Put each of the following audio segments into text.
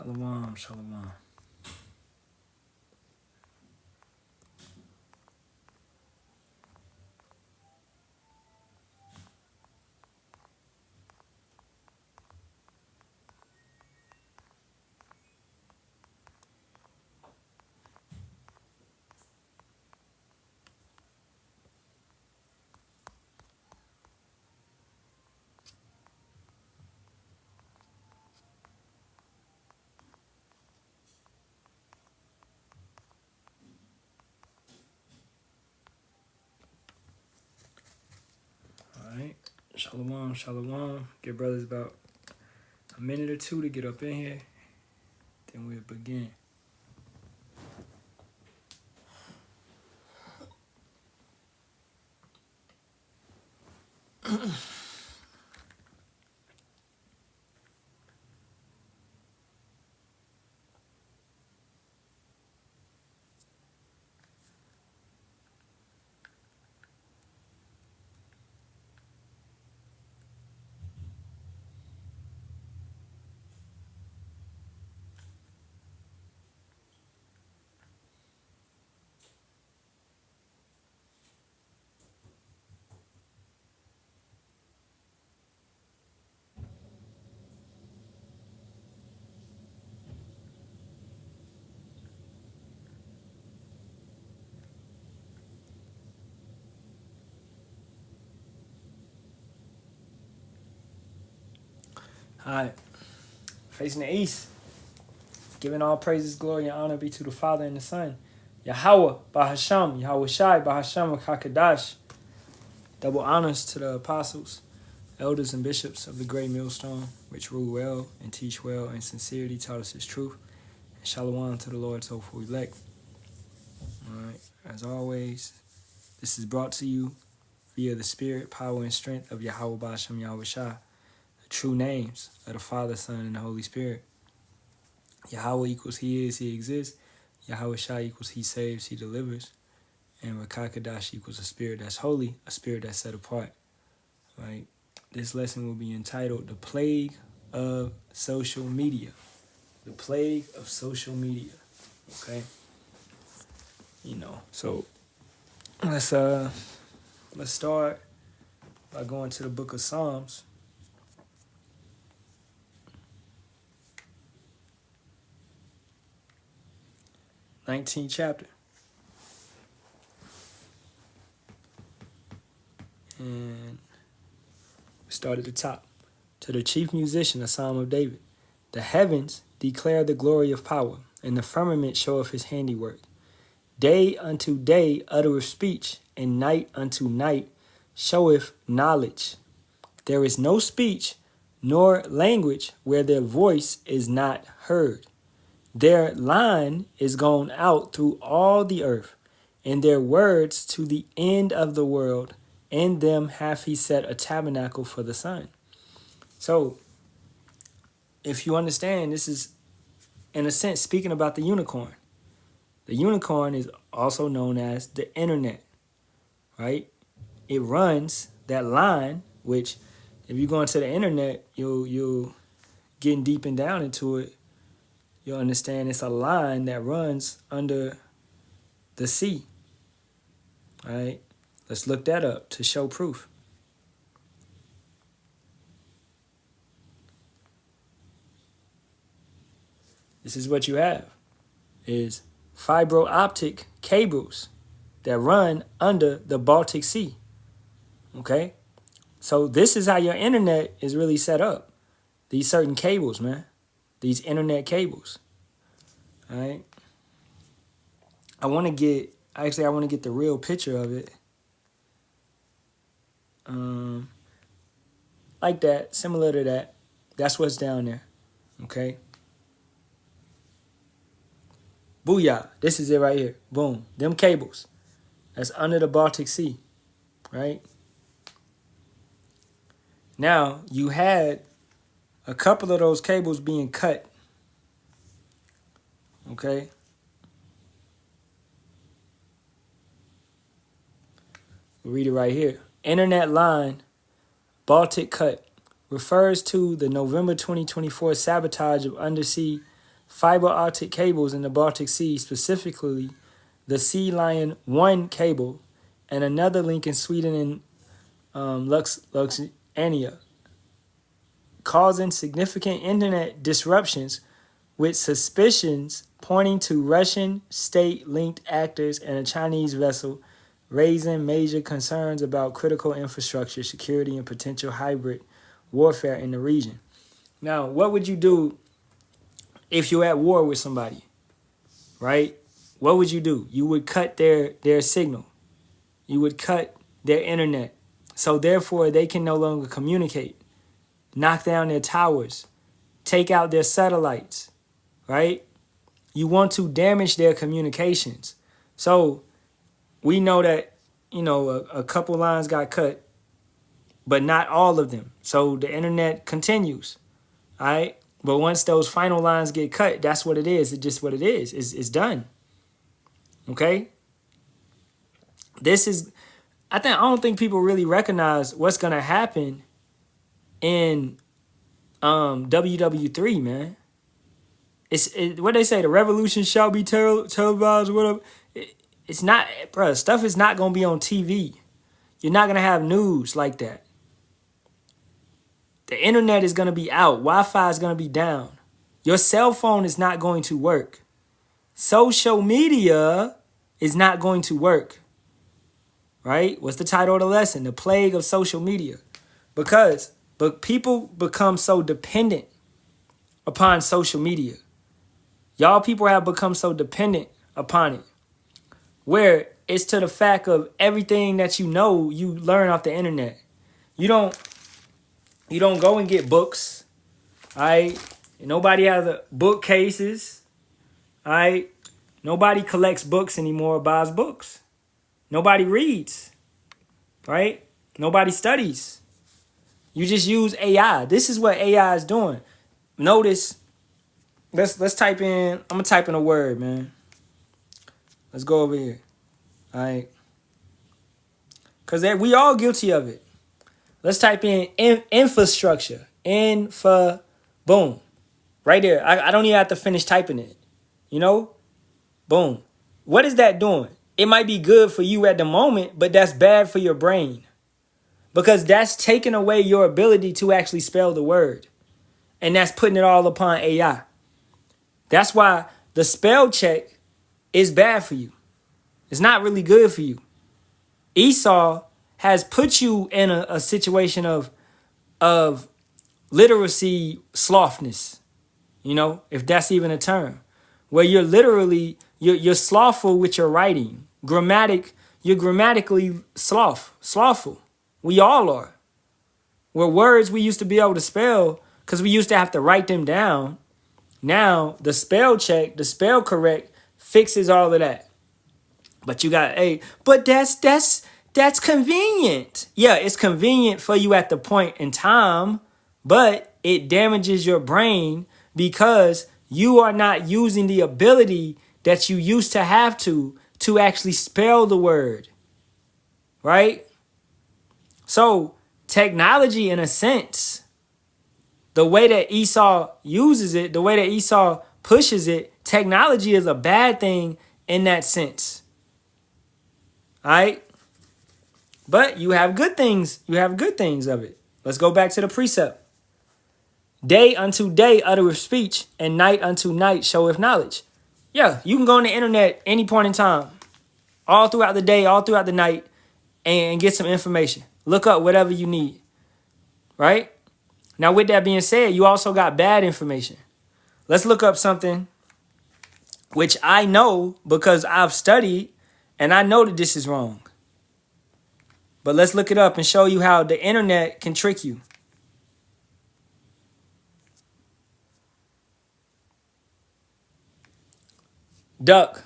Shalawam, shalawam. All right. Shalawam, shalawam. Give brothers about a minute or two to get up in here. Then we'll begin. All right. Facing the east. Giving all praises, glory, and honor be to the Father and the Son. Yahweh, Bahasham, Yahweh Shai, Bahasham, Hakadash. Double honors to the apostles, elders, and bishops of the great millstone, which rule well and teach well and sincerity taught us his truth. And shalom to the Lord's hopeful elect. All right. As always, this is brought to you via the spirit, power, and strength of Yahweh Bahasham, Yahweh Shai, the true names of the Father, Son, and the Holy Spirit. Yahweh equals he is, he exists. Yahweh Shai equals he saves, he delivers. And Rakakadash equals a spirit that's holy, a spirit that's set apart. Right? This lesson will be entitled The Plague of Social Media. The Plague of Social Media. Okay? So let's start by going to the book of Psalms. 19th chapter. And we start at the top. To the chief musician, a psalm of David. The heavens declare the glory of power, and the firmament showeth his handiwork. Day unto day uttereth speech, and night unto night showeth knowledge. There is no speech nor language where their voice is not heard. Their line is gone out through all the earth, and their words to the end of the world. In them hath he set a tabernacle for the sun. So, if you understand, this is, in a sense, speaking about the unicorn. The unicorn is also known as the internet, right? It runs that line, which, if you go into the internet, you'll getting deep and down into it, you'll understand it's a line that runs under the sea, right? Let's look that up to show proof. This is what you have, is fiber optic cables that run under the Baltic Sea, okay? So this is how your internet is really set up. These certain cables, man. These internet cables, all right? I want to get the real picture of it. Like that, similar to that. That's what's down there, okay? Booyah, this is it right here. Boom, them cables. That's under the Baltic Sea, right? Now, you had a couple of those cables being cut, okay? We'll read it right here. Internet line, Baltic cut, refers to the November 2024 sabotage of undersea fiber optic cables in the Baltic Sea, specifically the Sea Lion 1 cable, and another link in Sweden and Luxania, causing significant internet disruptions with suspicions pointing to Russian state-linked actors and a Chinese vessel, raising major concerns about critical infrastructure, security, and potential hybrid warfare in the region. Now, what would you do if you're at war with somebody, right? What would you do? You would cut their signal. You would cut their internet. So therefore, they can no longer communicate. Knock down their towers. Take out their satellites, right? You want to damage their communications. So we know that, a couple lines got cut, but not all of them. So the internet continues, all right? But once those final lines get cut, that's what it is. It's just what it is. It's done. Okay? I don't think people really recognize what's going to happen in WW3, man. What they say, the revolution shall be televised, whatever. It's not, bro, stuff is not going to be on TV. You're not going to have news like that. The internet is going to be out. Wi-Fi is going to be down. Your cell phone is not going to work. Social media is not going to work. Right? What's the title of the lesson? The plague of social media. But people become so dependent upon social media. Y'all people have become so dependent upon it, where it's to the fact of everything that you learn off the internet. You don't go and get books, all right? Nobody has bookcases, all right? Nobody collects books anymore or buys books. Nobody reads, right? Nobody studies. You just use AI. This is what AI is doing. Notice, let's type in, I'm going to type in a word, man. Let's go over here, all right? Because we all guilty of it. Let's type in infrastructure. Boom. Right there. I don't even have to finish typing it. Boom. What is that doing? It might be good for you at the moment, but that's bad for your brain. Because that's taking away your ability to actually spell the word. And that's putting it all upon AI. That's why the spell check is bad for you. It's not really good for you. Esau has put you in a situation of literacy sloughness, if that's even a term, where you're literally, you're slothful with your writing. You're grammatically slothful. We all are. Where words we used to be able to spell, because we used to have to write them down. Now, the spell check, the spell correct, fixes all of that. But you got, but that's convenient. Yeah, it's convenient for you at the point in time, but it damages your brain because you are not using the ability that you used to have to actually spell the word, right? So technology, in a sense, the way that Esau uses it, the way that Esau pushes it, technology is a bad thing in that sense. All right? But you have good things. You have good things of it. Let's go back to the precept. Day unto day uttereth speech, and night unto night showeth knowledge. Yeah, you can go on the internet any point in time, all throughout the day, all throughout the night, and get some information. Look up whatever you need, right? Now, with that being said, you also got bad information. Let's look up something which I know because I've studied, and I know that this is wrong. But let's look it up and show you how the internet can trick you. Duck.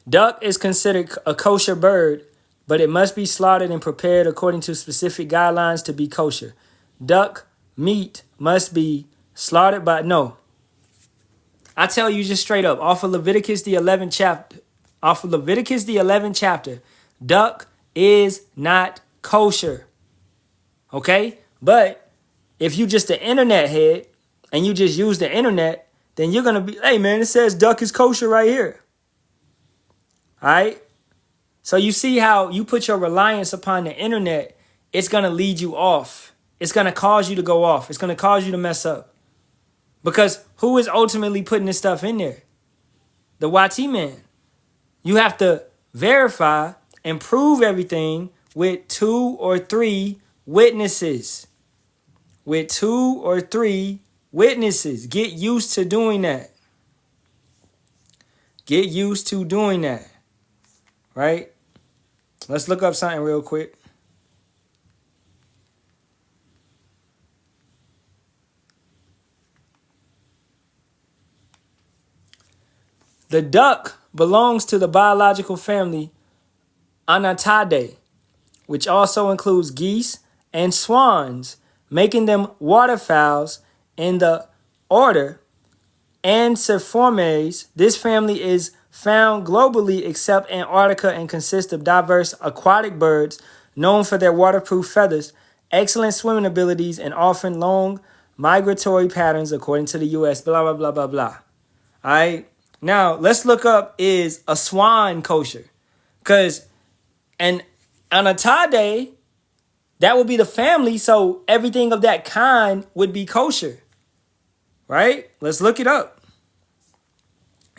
Duck is considered a kosher bird, but it must be slaughtered and prepared according to specific guidelines to be kosher. Duck meat must be slaughtered by, no. I tell you just straight up, off of Leviticus the 11th chapter, duck is not kosher. Okay? But if you just an internet head and you just use the internet, then you're going to be, hey, man, it says duck is kosher right here. All right? So you see how you put your reliance upon the internet, it's going to lead you off. It's going to cause you to go off. It's going to cause you to mess up. Because who is ultimately putting this stuff in there? The YT man. You have to verify and prove everything with 2 or 3 witnesses. With 2 or 3 witnesses. Get used to doing that. Get used to doing that. Right? Let's look up something real quick. The duck belongs to the biological family Anatidae, which also includes geese and swans, making them waterfowls in the order Anseriformes. This family is found globally except Antarctica and consists of diverse aquatic birds known for their waterproof feathers, excellent swimming abilities, and often long migratory patterns according to the U.S. Blah, blah, blah, blah, blah. All right. Now, let's look up, is a swan kosher? Because an Anatidae, that would be the family, so everything of that kind would be kosher. Right? Let's look it up.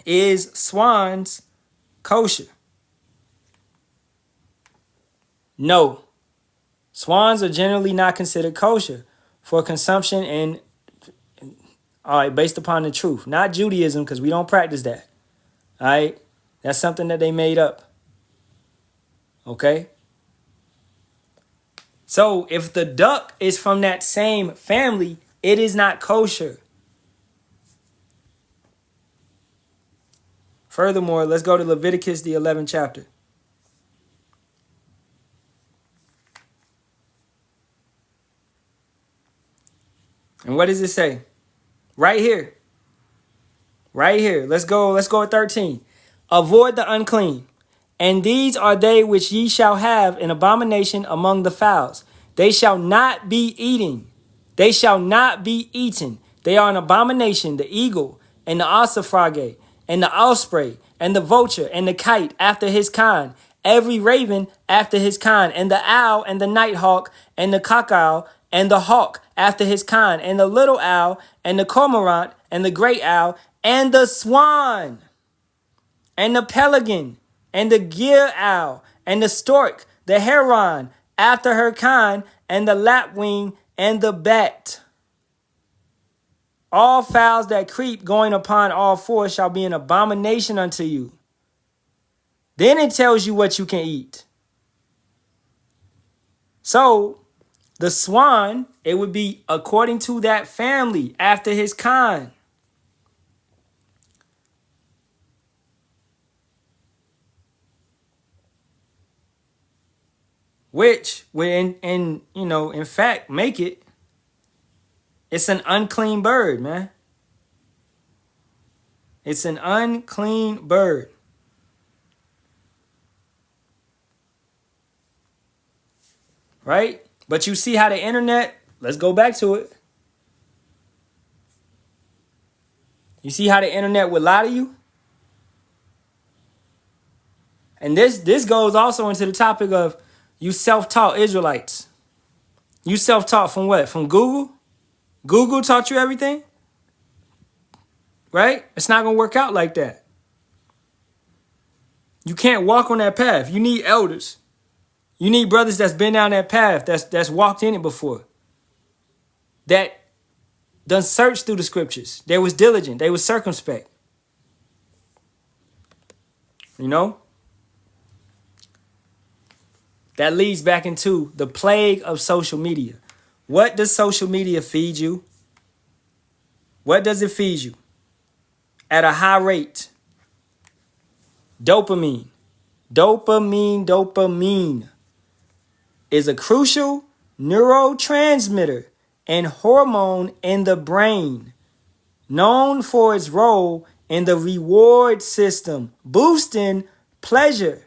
Is swans kosher? No. Swans are generally not considered kosher for consumption and all right, based upon the truth. Not Judaism, because we don't practice that. All right? That's something that they made up. Okay? So, if the duck is from that same family, it is not kosher. Furthermore, let's go to Leviticus, the 11th chapter. And what does it say? Right here. Right here. Let's go at 13. Avoid the unclean. And these are they which ye shall have an abomination among the fowls. They shall not be eating. They shall not be eaten. They are an abomination, the eagle, and the ossifrage, and the osprey, and the vulture, and the kite after his kind, every raven after his kind, and the owl, and the nighthawk, and the cockowl, and the hawk after his kind, and the little owl, and the cormorant, and the great owl, and the swan, and the pelican, and the gier owl, and the stork, the heron after her kind, and the lapwing, and the bat. All fowls that creep going upon all fours shall be an abomination unto you. Then it tells you what you can eat. So, the swan, it would be according to that family, after his kind. Which would, in fact, make it, it's an unclean bird, man. It's an unclean bird. Right? But you see how the internet, let's go back to it. You see how the internet would lie to you? And this goes also into the topic of you self-taught Israelites. You self-taught from what? From Google? Google taught you everything? Right? It's not going to work out like that. You can't walk on that path. You need elders. You need brothers that's been down that path, that's walked in it before. That done searched through the scriptures. They was diligent. They was circumspect. You know? That leads back into the plague of social media. What does social media feed you? What does it feed you? At a high rate. Dopamine. Dopamine is a crucial neurotransmitter and hormone in the brain, known for its role in the reward system, boosting pleasure,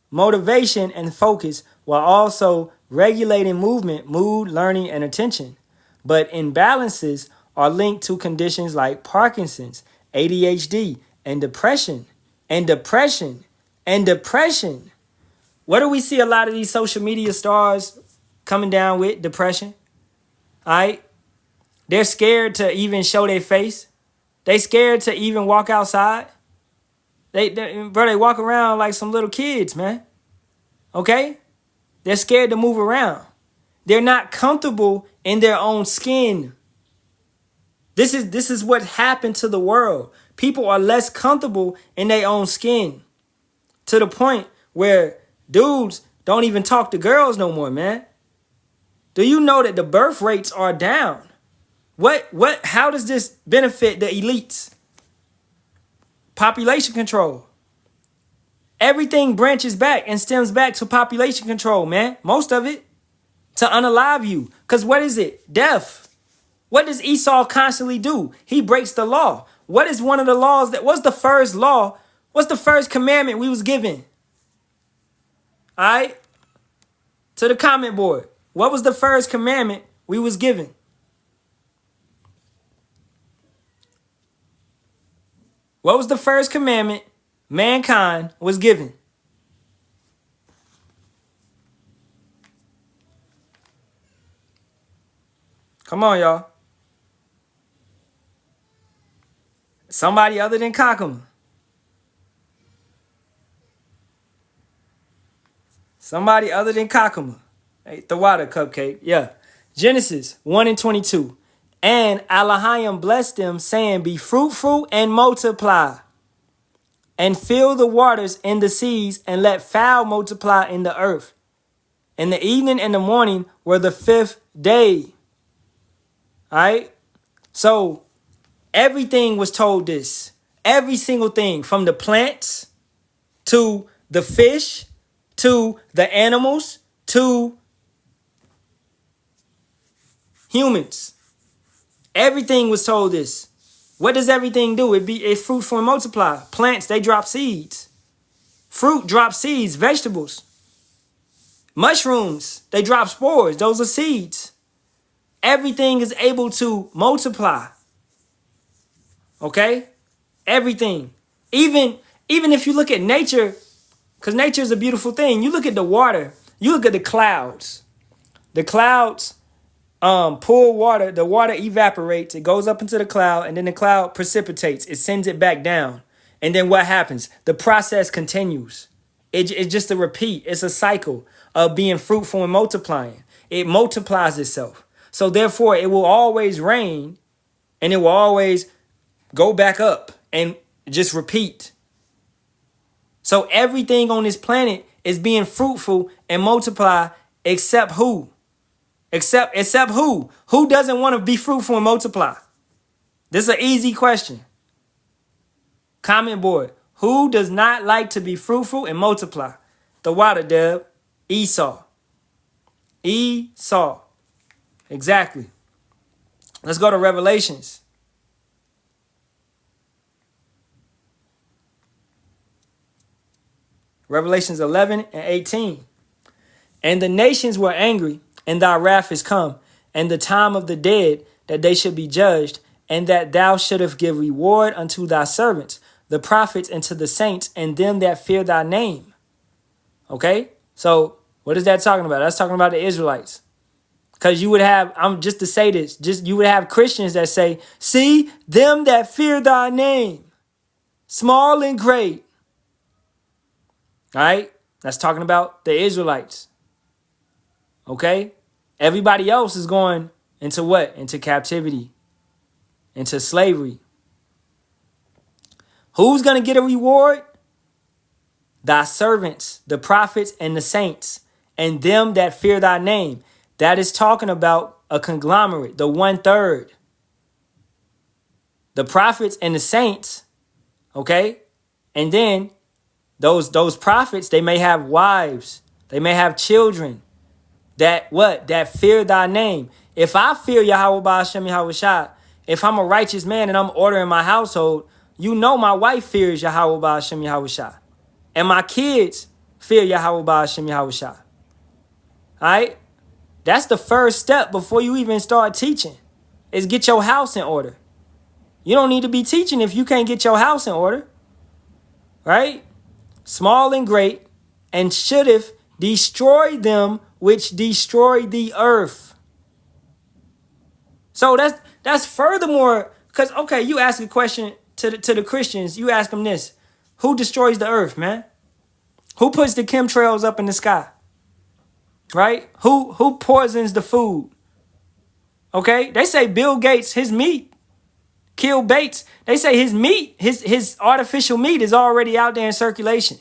motivation, and focus, while also regulating movement, mood, learning, and attention. But imbalances are linked to conditions like Parkinson's, ADHD, and depression, and depression, and depression. What do we see a lot of these social media stars coming down with? Depression. All right? They're scared to even show their face. They scared to even walk outside. They walk around like some little kids, man. Okay? They're scared to move around. They're not comfortable in their own skin. This is what happened to the world. People are less comfortable in their own skin, to the point where dudes don't even talk to girls no more, man. Do you know that the birth rates are down? How does this benefit the elites? Population control. Everything branches back and stems back to population control, man. Most of it. To unalive you. Because what is it? Death. What does Esau constantly do? He breaks the law. What is one of the laws what's the first law? What's the first commandment we was given? All right? To the comment board. What was the first commandment we was given? What was the first commandment mankind was given? Come on, y'all. Somebody other than Kakuma. Somebody other than Kakuma. Hey, the water cupcake. Yeah. Genesis 1:22. And Elohim blessed them, saying, be fruitful and multiply, and fill the waters in the seas, and let fowl multiply in the earth. And the evening and the morning were the fifth day. All right? So everything was told this. Every single thing, from the plants to the fish to the animals to humans. Everything was told this. What does everything do? It's fruitful and multiply. Plants, they drop seeds. Fruit drops seeds. Vegetables. Mushrooms, they drop spores. Those are seeds. Everything is able to multiply. Okay? Everything. Even if you look at nature, because nature is a beautiful thing. You look at the water. You look at the clouds. The clouds pull water. The water evaporates. It goes up into the cloud, and then the cloud precipitates. It sends it back down. And then what happens? The process continues. It's just a repeat. It's a cycle of being fruitful and multiplying. It multiplies itself. So therefore, it will always rain, and it will always go back up and just repeat. So everything on this planet is being fruitful and multiply, except who? Except who? Who doesn't want to be fruitful and multiply? This is an easy question. Comment board. Who does not like to be fruitful and multiply? The water, Deb. Esau. Esau. Exactly. Let's go to Revelations. Revelations 11:18. And the nations were angry, and thy wrath is come, and the time of the dead, that they should be judged, and that thou shouldest give reward unto thy servants, the prophets, and to the saints, and them that fear thy name. Okay? So what is that talking about? That's talking about the Israelites. Because you would have, just to say this, you would have Christians that say, see, them that fear thy name, small and great. All right? That's talking about the Israelites. Okay? Everybody else is going into what? Into captivity. Into slavery. Who's going to get a reward? Thy servants, the prophets, and the saints, and them that fear thy name. That is talking about a conglomerate, the 1/3. The prophets and the saints, okay? And then those prophets, they may have wives. They may have children that what? That fear thy name. If I fear Yahweh Ba'ashem Yahushua, if I'm a righteous man and I'm ordering my household, you know my wife fears Yahweh Ba'ashem Yahushua. And my kids fear Yahweh Ba'ashem Yahushua. All right? That's the first step before you even start teaching, is get your house in order. You don't need to be teaching if you can't get your house in order. Right? Small and great, and shouldeth destroy them which destroy the earth. So that's furthermore, because, okay, you ask a question to the Christians, you ask them this: who destroys the earth, man? Who puts the chemtrails up in the sky? Right? Who poisons the food? Okay? They say Bill Gates, his meat killed Bates. They say his meat, his artificial meat is already out there in circulation.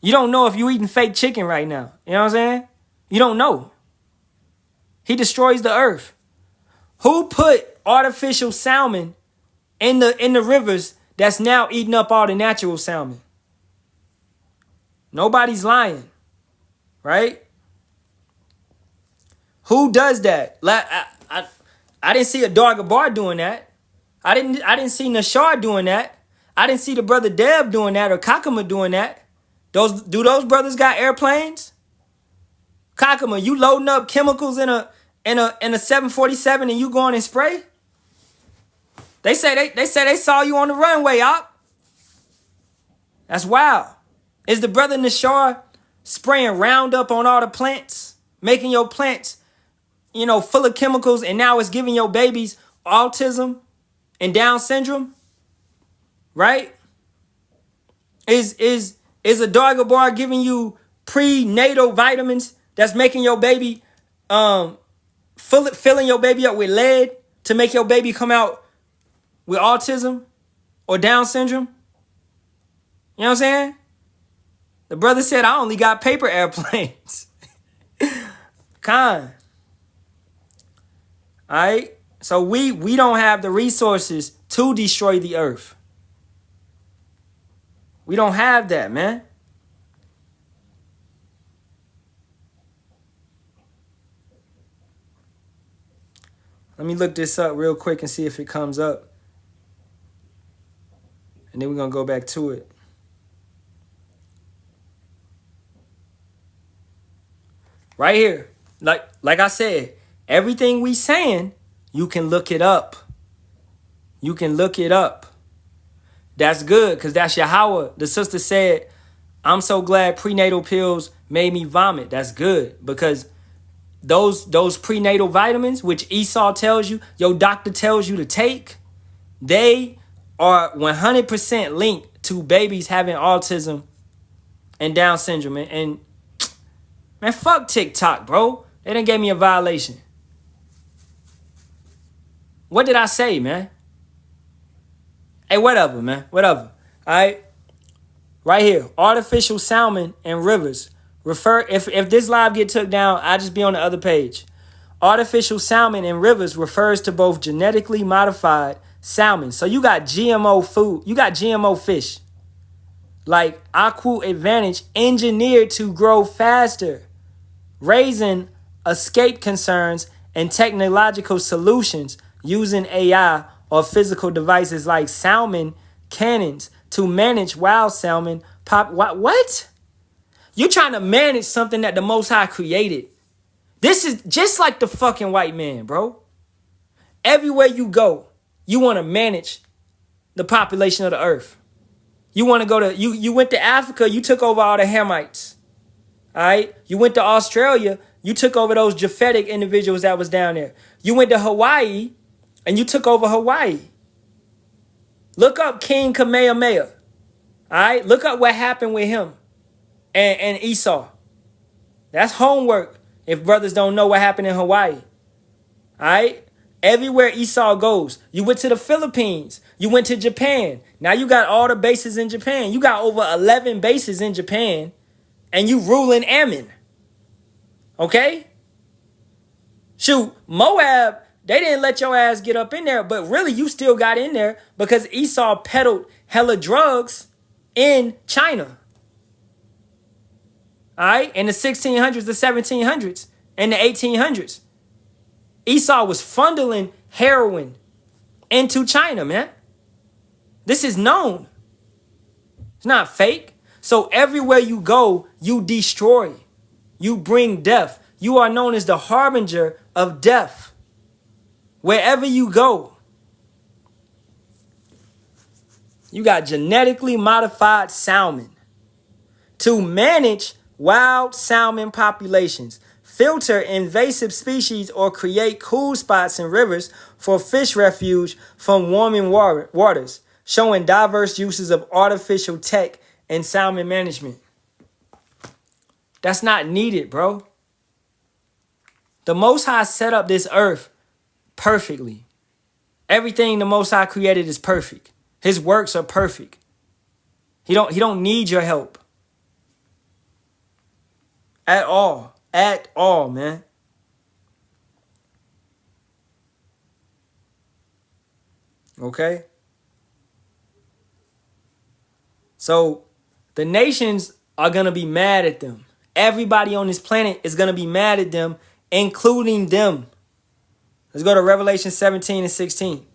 You don't know if you're eating fake chicken right now. You know what I'm saying? You don't know. He destroys the earth. Who put artificial salmon in the rivers that's now eating up all the natural salmon? Nobody's lying, right? Who does that? I didn't see a Darga Bar doing that. I didn't see Nashar doing that. I didn't see the brother Deb doing that or Kakama doing that. Do those brothers got airplanes? Kakama, you loading up chemicals in a 747 and you going and spray? They say they saw you on the runway, op. That's wild. Is the brother Nashar spraying Roundup on all the plants, making your plants, full of chemicals, and now it's giving your babies autism and Down syndrome? Right? Is a Darga Bar giving you prenatal vitamins that's making your baby filling your baby up with lead to make your baby come out with autism or Down syndrome? You know what I'm saying? The brother said, I only got paper airplanes. Con. All right? So we don't have the resources to destroy the earth. We don't have that, man. Let me look this up real quick and see if it comes up. And then we're going to go back to it. Right here. Like I said, everything we saying, you can look it up. You can look it up. That's good, because that's Yahweh. The sister said, I'm so glad prenatal pills made me vomit. That's good, because those prenatal vitamins, which Esau tells you, your doctor tells you to take, they are 100% linked to babies having autism and Down syndrome. And man, fuck TikTok, bro. They done gave me a violation. What did I say, man? Hey, whatever, man. Whatever. All right. Right here. Artificial salmon and rivers. If this live get took down, I just be on the other page. Artificial salmon and rivers refers to both genetically modified salmon. So you got GMO food. You got GMO fish. Like Aqua Advantage engineered to grow faster, raising escape concerns and technological solutions using AI or physical devices like salmon cannons to manage wild salmon What? You're trying to manage something that the Most High created. This is just like the fucking white man, bro. Everywhere you go, you want to manage the population of the earth. You want to go to, you went to Africa, you took over all the Hamites. All right? You went to Australia, you took over those Japhetic individuals that was down there. You went to Hawaii, and you took over Hawaii. Look up King Kamehameha. All right? Look up what happened with him and Esau. That's homework if brothers don't know what happened in Hawaii. All right? Everywhere Esau goes. You went to the Philippines. You went to Japan. Now you got all the bases in Japan. You got over 11 bases in Japan, and you ruling Ammon. Okay? Shoot, Moab, they didn't let your ass get up in there, but really you still got in there because Esau peddled hella drugs in China. All right? In the 1600s, the 1700s, and the 1800s. Esau was funneling heroin into China, man. This is known. It's not fake. So everywhere you go, you destroy. You bring death. You are known as the harbinger of death. Wherever you go. You got genetically modified salmon to manage wild salmon populations, filter invasive species, or create cool spots in rivers for fish refuge from warming waters, showing diverse uses of artificial tech in salmon management. That's not needed, bro. The Most High set up this earth perfectly. Everything the Most High created is perfect. His works are perfect. He don't need your help. At all. At all, man. Okay? So the nations are going to be mad at them. Everybody on this planet is going to be mad at them, including them. Let's go to Revelation 17 and 16.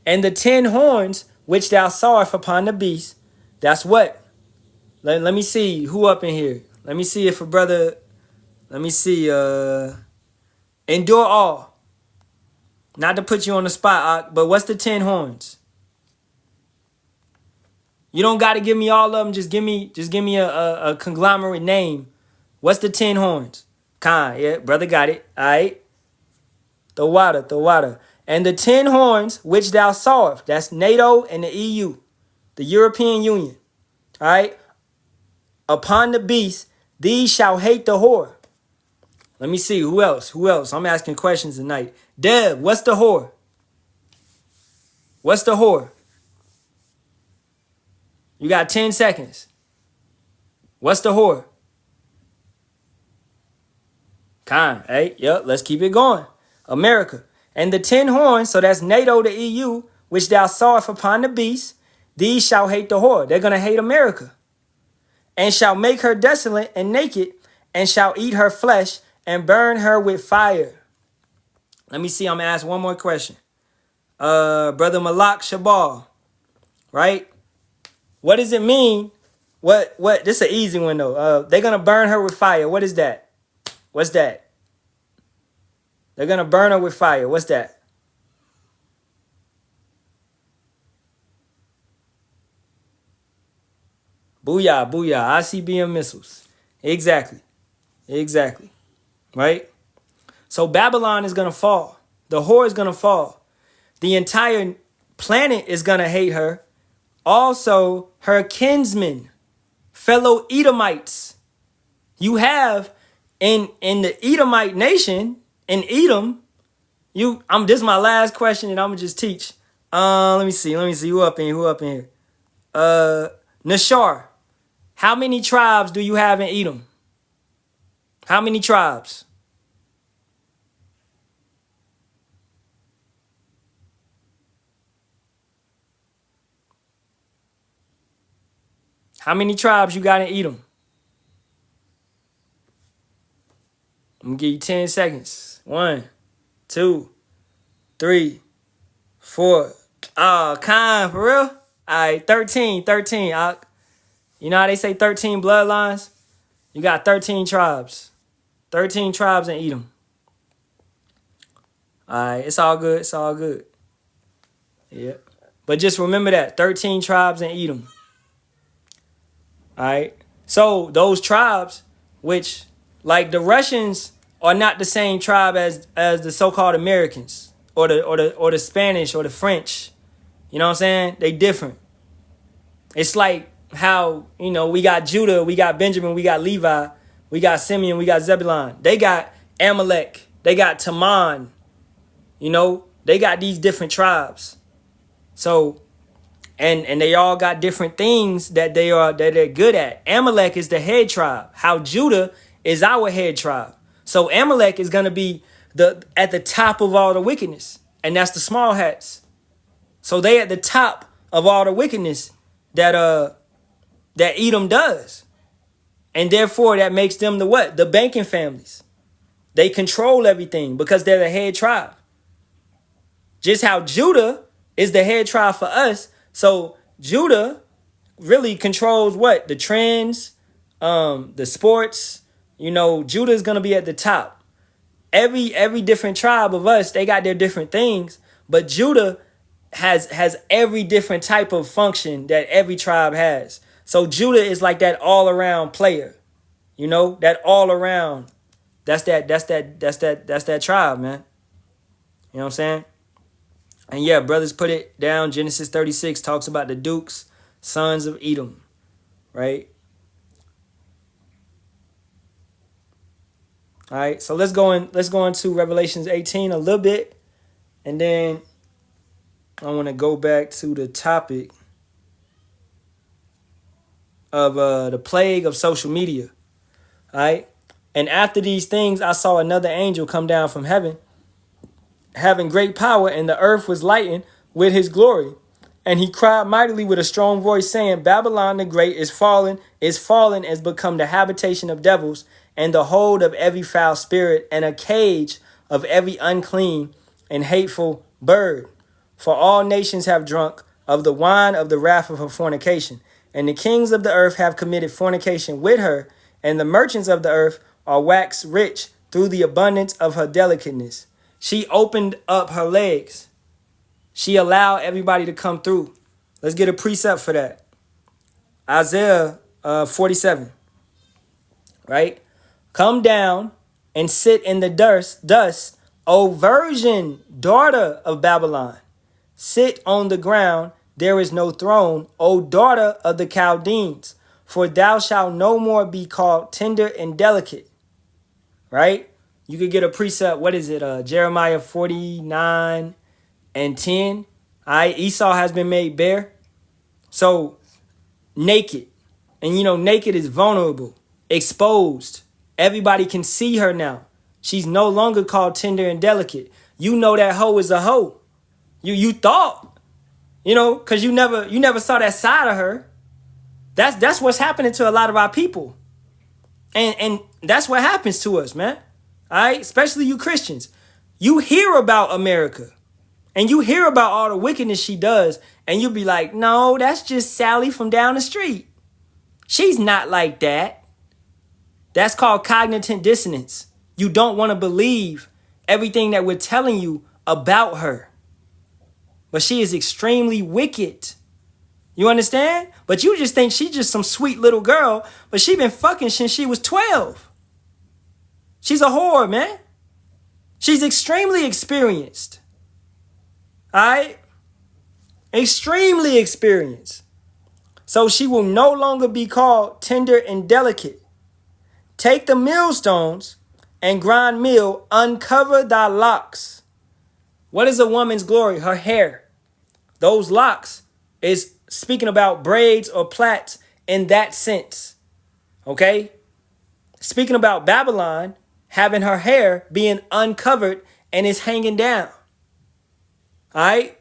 And the 10 horns which thou sawest upon the beast, that's what? Let me see who up in here. Let me see if a brother, let me see, endure all. Not to put you on the spot, but what's the 10 horns? You don't got to give me all of them. Just give me a conglomerate name. What's the 10 horns? Khan, yeah, brother got it. All right. The water. And the 10 horns which thou sawest, that's NATO and the EU, the European Union. All right. Upon the beast, these shall hate the whore. Let me see. Who else? I'm asking questions tonight. Deb, what's the whore? What's the whore? You got 10 seconds. What's the whore? Khan, hey, yep, let's keep it going. America. And the 10 horns, so that's NATO, the EU, which thou sawest upon the beast, these shall hate the whore. They're going to hate America. And shall make her desolate and naked, and shall eat her flesh, and burn her with fire. Let me see, I'm going to ask one more question. Brother Malak Shabal, right? What does it mean? What? This is an easy one, though. They're going to burn her with fire. What is that? What's that? They're going to burn her with fire. What's that? Booyah, ICBM missiles. Exactly. Right? So Babylon is going to fall. The whore is going to fall. The entire planet is going to hate her. Also, her kinsmen, fellow Edomites. You have in the Edomite nation, in Edom, this is my last question and I'm going to just teach. Let me see who up in here. Nashar. How many tribes do you have in Edom? How many tribes? How many tribes you got in Edom? I'm going to give you 10 seconds. 1, 2, 3, 4. Oh, Khan, for real? All right, 13. You know how they say 13 bloodlines? You got 13 tribes. 13 tribes in Edom. All right, it's all good. Yeah. But just remember that, 13 tribes in Edom. All right. So those tribes, which like the Russians are not the same tribe as the so-called Americans or the Spanish or the French. You know what I'm saying? They different. It's like how, we got Judah, we got Benjamin, we got Levi, we got Simeon, we got Zebulon. They got Amalek, they got Taman. They got these different tribes. So And they all got different things that they're good at. Amalek is the head tribe. How Judah is our head tribe. So Amalek is gonna be at the top of all the wickedness, and that's the small hats. So they at the top of all the wickedness that Edom does, and therefore that makes them the what? The banking families. They control everything because they're the head tribe. Just how Judah is the head tribe for us. So Judah really controls what? The trends, the sports. Judah is going to be at the top. Every different tribe of us, they got their different things. But Judah has every different type of function that every tribe has. So Judah is like that all around player, you know, that all around. That's that tribe, man. You know what I'm saying? And yeah, brothers put it down. Genesis 36 talks about the Dukes, sons of Edom, right? All right, so let's go into Revelations 18 a little bit, and then I want to go back to the topic of the plague of social media. All right, and after these things, I saw another angel come down from heaven, having great power, and the earth was lightened with his glory. And he cried mightily with a strong voice, saying, Babylon the great is fallen, has become the habitation of devils, and the hold of every foul spirit, and a cage of every unclean and hateful bird. For all nations have drunk of the wine of the wrath of her fornication, and the kings of the earth have committed fornication with her, and the merchants of the earth are waxed rich through the abundance of her delicateness. She opened up her legs. She allowed everybody to come through. Let's get a precept for that. Isaiah 47, right? Come down and sit in the dust, O virgin daughter of Babylon. Sit on the ground, there is no throne, O daughter of the Chaldeans, for thou shalt no more be called tender and delicate. Right? You could get a precept. What is it? Jeremiah 49 and 10. All right, Esau has been made bare. So naked. And you know, naked is vulnerable, exposed. Everybody can see her now. She's no longer called tender and delicate. You know that hoe is a hoe. You thought, you know, because you never saw that side of her. That's what's happening to a lot of our people. And that's what happens to us, man. All right, especially you Christians. You hear about America. And you hear about all the wickedness she does, and you'll be like, no, that's just Sally from down the street. She's not like that. That's called cognitive dissonance. You don't want to believe everything that we're telling you about her. But she is extremely wicked. You understand? But you just think she's just some sweet little girl, but she been fucking since she was 12. She's a whore, man. She's extremely experienced. All right? Extremely experienced. So she will no longer be called tender and delicate. Take the millstones and grind meal, uncover thy locks. What is a woman's glory? Her hair. Those locks is speaking about braids or plaits in that sense. Okay? Speaking about Babylon having her hair being uncovered and is hanging down. All right?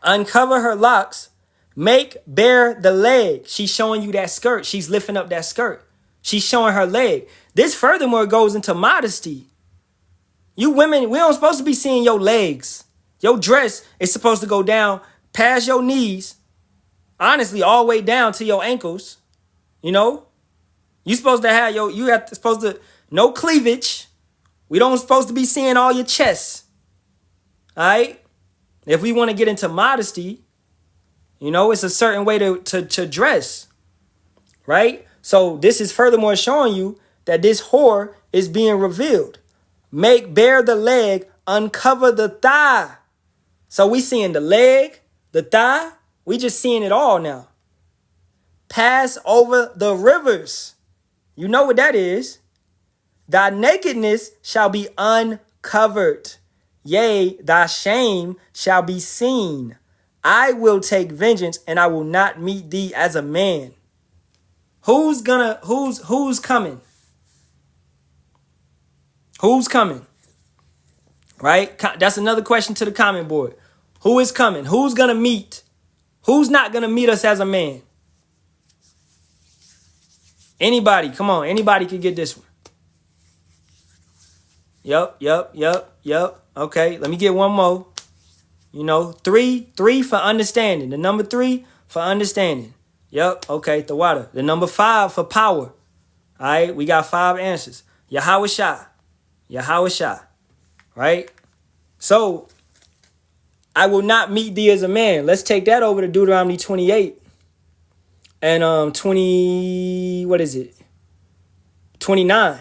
Uncover her locks. Make bare the leg. She's showing you that skirt. She's lifting up that skirt. She's showing her leg. This furthermore goes into modesty. You women, we don't supposed to be seeing your legs. Your dress is supposed to go down past your knees. Honestly, all the way down to your ankles. You know? You supposed to have no cleavage. We don't supposed to be seeing all your chest. All right? If we want to get into modesty, you know, it's a certain way to dress. Right? So this is furthermore showing you that this whore is being revealed. Make bare the leg, uncover the thigh. So we seeing the leg, the thigh. We just seeing it all now. Pass over the rivers. You know what that is. Thy nakedness shall be uncovered. Yea, thy shame shall be seen. I will take vengeance, and I will not meet thee as a man. Who's coming? Who's coming? Right? That's another question to the comment board. Who is coming? Who's gonna meet? Who's not gonna meet us as a man? Anybody, come on. Anybody can get this one. Yep. Okay, let me get one more. You know, three for understanding. The number 3 for understanding. Yep, okay, the water. The number 5 for power. All right, we got 5 answers. Yahweh Shah. Right? So, I will not meet thee as a man. Let's take that over to Deuteronomy 28 and 20, what is it? 29.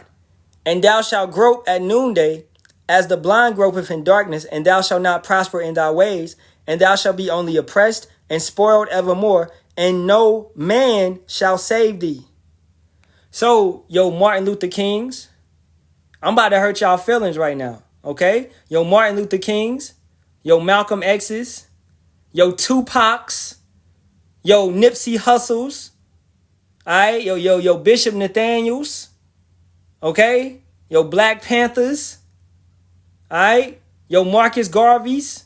And thou shalt grope at noonday, as the blind gropeth in darkness, and thou shalt not prosper in thy ways, and thou shalt be only oppressed and spoiled evermore, and no man shall save thee. So, yo, Martin Luther Kings, I'm about to hurt y'all feelings right now, okay? Yo, Martin Luther Kings, yo, Malcolm X's, yo, Tupac's, yo, Nipsey Hussle's, all right? Yo, Bishop Nathaniel's, okay? Yo, Black Panthers, all right? Yo, Marcus Garvey's,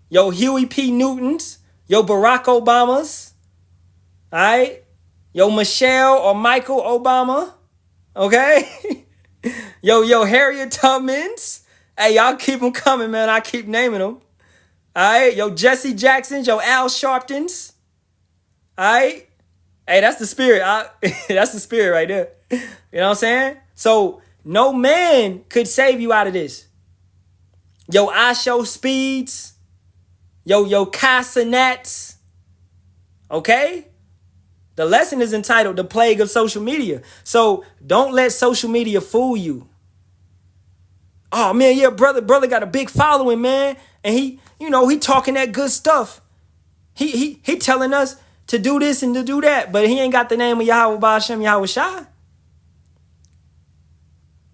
yo, Huey P. Newton's, yo, Barack Obama's, all right? Yo, Michelle or Michael Obama, okay? Yo, Harriet Tubman's. Hey, y'all keep them coming, man. I keep naming them. All right? Yo, Jesse Jackson's, yo, Al Sharpton's. All right? Hey, that's the spirit. That's the spirit right there. You know what I'm saying? So, no man could save you out of this. Yo, I Show Speeds. Yo, Casanats. Okay? The lesson is entitled The Plague of Social Media. So don't let social media fool you. Oh man, yeah, brother got a big following, man. And he talking that good stuff. He telling us to do this and to do that, but he ain't got the name of Yahweh Ba'ashem Yahweh Shai.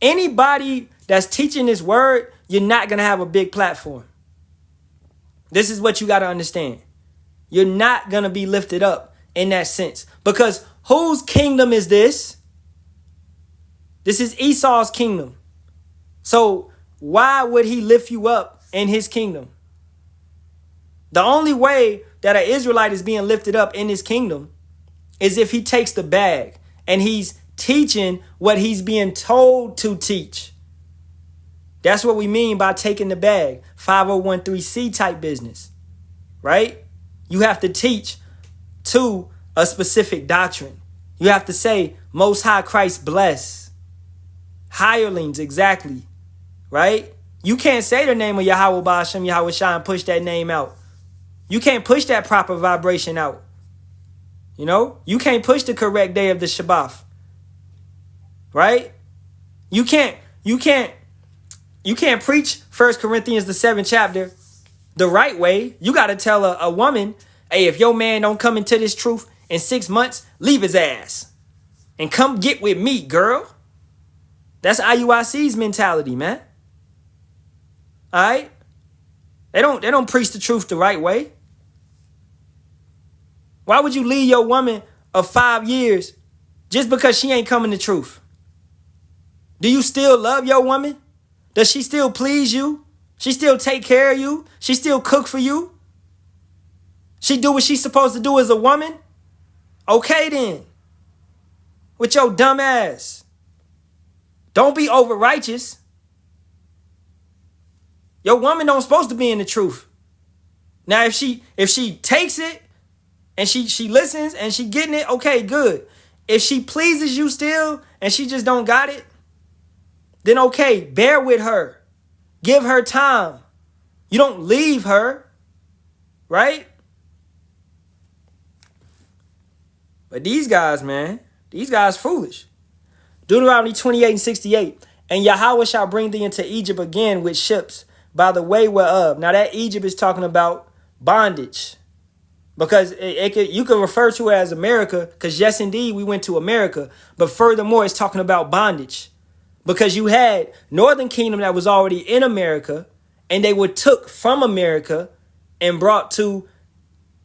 Anybody that's teaching this word, you're not going to have a big platform. This is what you got to understand. You're not going to be lifted up in that sense. Because whose kingdom is this? This is Esau's kingdom. So why would he lift you up in his kingdom? The only way that an Israelite is being lifted up in his kingdom is if he takes the bag and he's teaching what he's being told to teach. That's what we mean by taking the bag. 5013C type business, right? You have to teach to a specific doctrine. You have to say, Most High Christ bless. Hirelings, exactly. Right? You can't say the name of Yahweh Ba'ashem Yahweh Shai and push that name out. You can't push that proper vibration out. You know? You can't push the correct day of the Shabbat. Right? You can't preach 1 Corinthians the 7th chapter the right way. You got to tell a woman, hey, if your man don't come into this truth in 6 months, leave his ass and come get with me, girl. That's IUIC's mentality, man. All right? They don't preach the truth the right way. Why would you leave your woman of 5 years just because she ain't coming to truth? Do you still love your woman? Does she still please you? She still take care of you? She still cook for you? She do what she's supposed to do as a woman? Okay then. With your dumb ass. Don't be over righteous. Your woman don't supposed to be in the truth. Now if she takes it and she listens and she getting it, okay, good. If she pleases you still and she just don't got it, then okay, bear with her. Give her time. You don't leave her, right? But these guys, man, these guys foolish. Deuteronomy 28:68. And Yahweh shall bring thee into Egypt again with ships by the way whereof. Now that Egypt is talking about bondage. Because you can refer to it as America, because yes, indeed, we went to America. But furthermore, it's talking about bondage. Because you had Northern Kingdom that was already in America, and they were took from America and brought to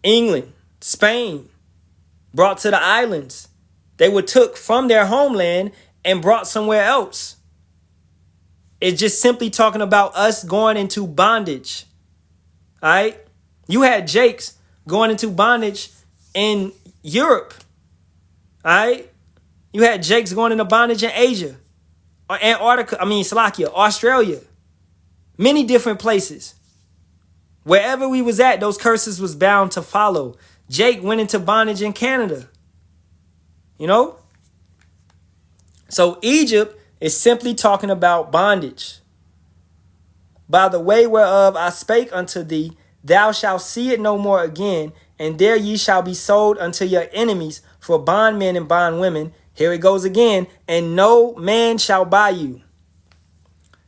England, Spain, brought to the islands. They were took from their homeland and brought somewhere else. It's just simply talking about us going into bondage. All right? You had Jakes going into bondage in Europe. All right? You had Jakes going into bondage in Asia. Slovakia, Australia. Many different places. Wherever we was at, those curses was bound to follow. Jake went into bondage in Canada. You know? So Egypt is simply talking about bondage. By the way whereof I spake unto thee, thou shalt see it no more again, and there ye shall be sold unto your enemies for bondmen and bondwomen. Here it goes again, and no man shall buy you.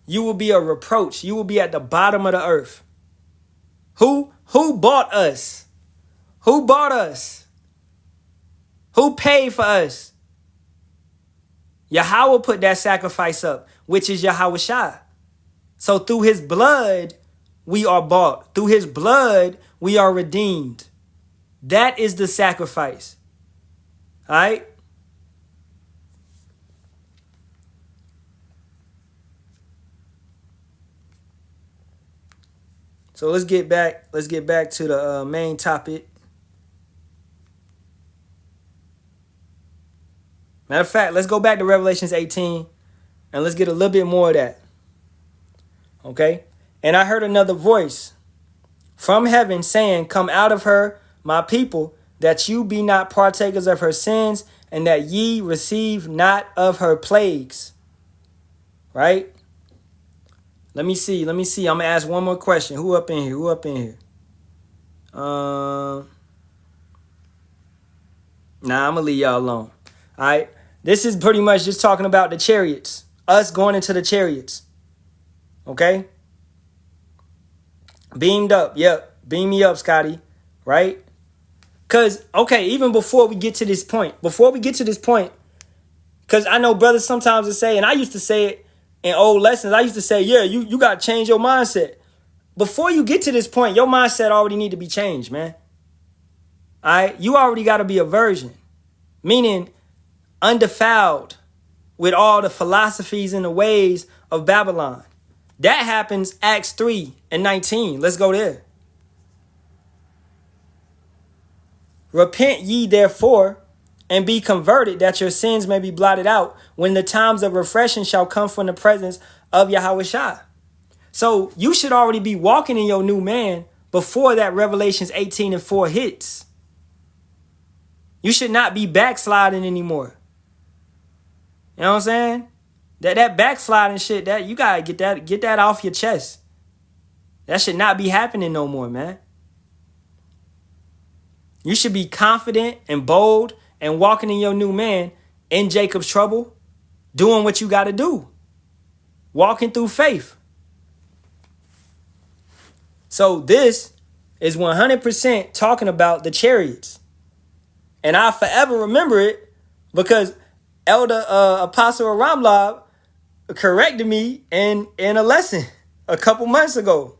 You will be a reproach. You will be at the bottom of the earth. Who bought us? Who bought us? Who paid for us? Yahweh put that sacrifice up, which is Yahweh Shai. So through his blood, we are bought. Through his blood, we are redeemed. That is the sacrifice. All right? So let's get back to the main topic. Matter of fact, let's go back to Revelations 18 and let's get a little bit more of that. Okay? And I heard another voice from heaven saying, come out of her, my people, that you be not partakers of her sins, and that ye receive not of her plagues. Right? Let me see. I'm going to ask one more question. Who up in here? Nah, I'm going to leave y'all alone. All right? This is pretty much just talking about the chariots. Us going into the chariots. Okay? Beamed up. Yep. Beam me up, Scotty. Right? Because, okay, even before we get to this point, because I know brothers sometimes will say, and I used to say it in old lessons, I used to say, yeah, you got to change your mindset. Before you get to this point, your mindset already need to be changed, man. All right? You already got to be a virgin. Meaning undefiled with all the philosophies and the ways of Babylon. That happens Acts 3:19. Let's go there. Repent ye therefore, and be converted, that your sins may be blotted out, when the times of refreshing shall come from the presence of Yahweh Shai. So you should already be walking in your new man before that Revelations 18:4 hits. You should not be backsliding anymore. You know what I'm saying? That backsliding shit, that you gotta get that off your chest. That should not be happening no more, man. You should be confident and bold and walking in your new man in Jacob's trouble, doing what you got to do, walking through faith. So this is 100% talking about the chariots. And I'll forever remember it because Elder Apostle Ramlab corrected me in a lesson a couple months ago.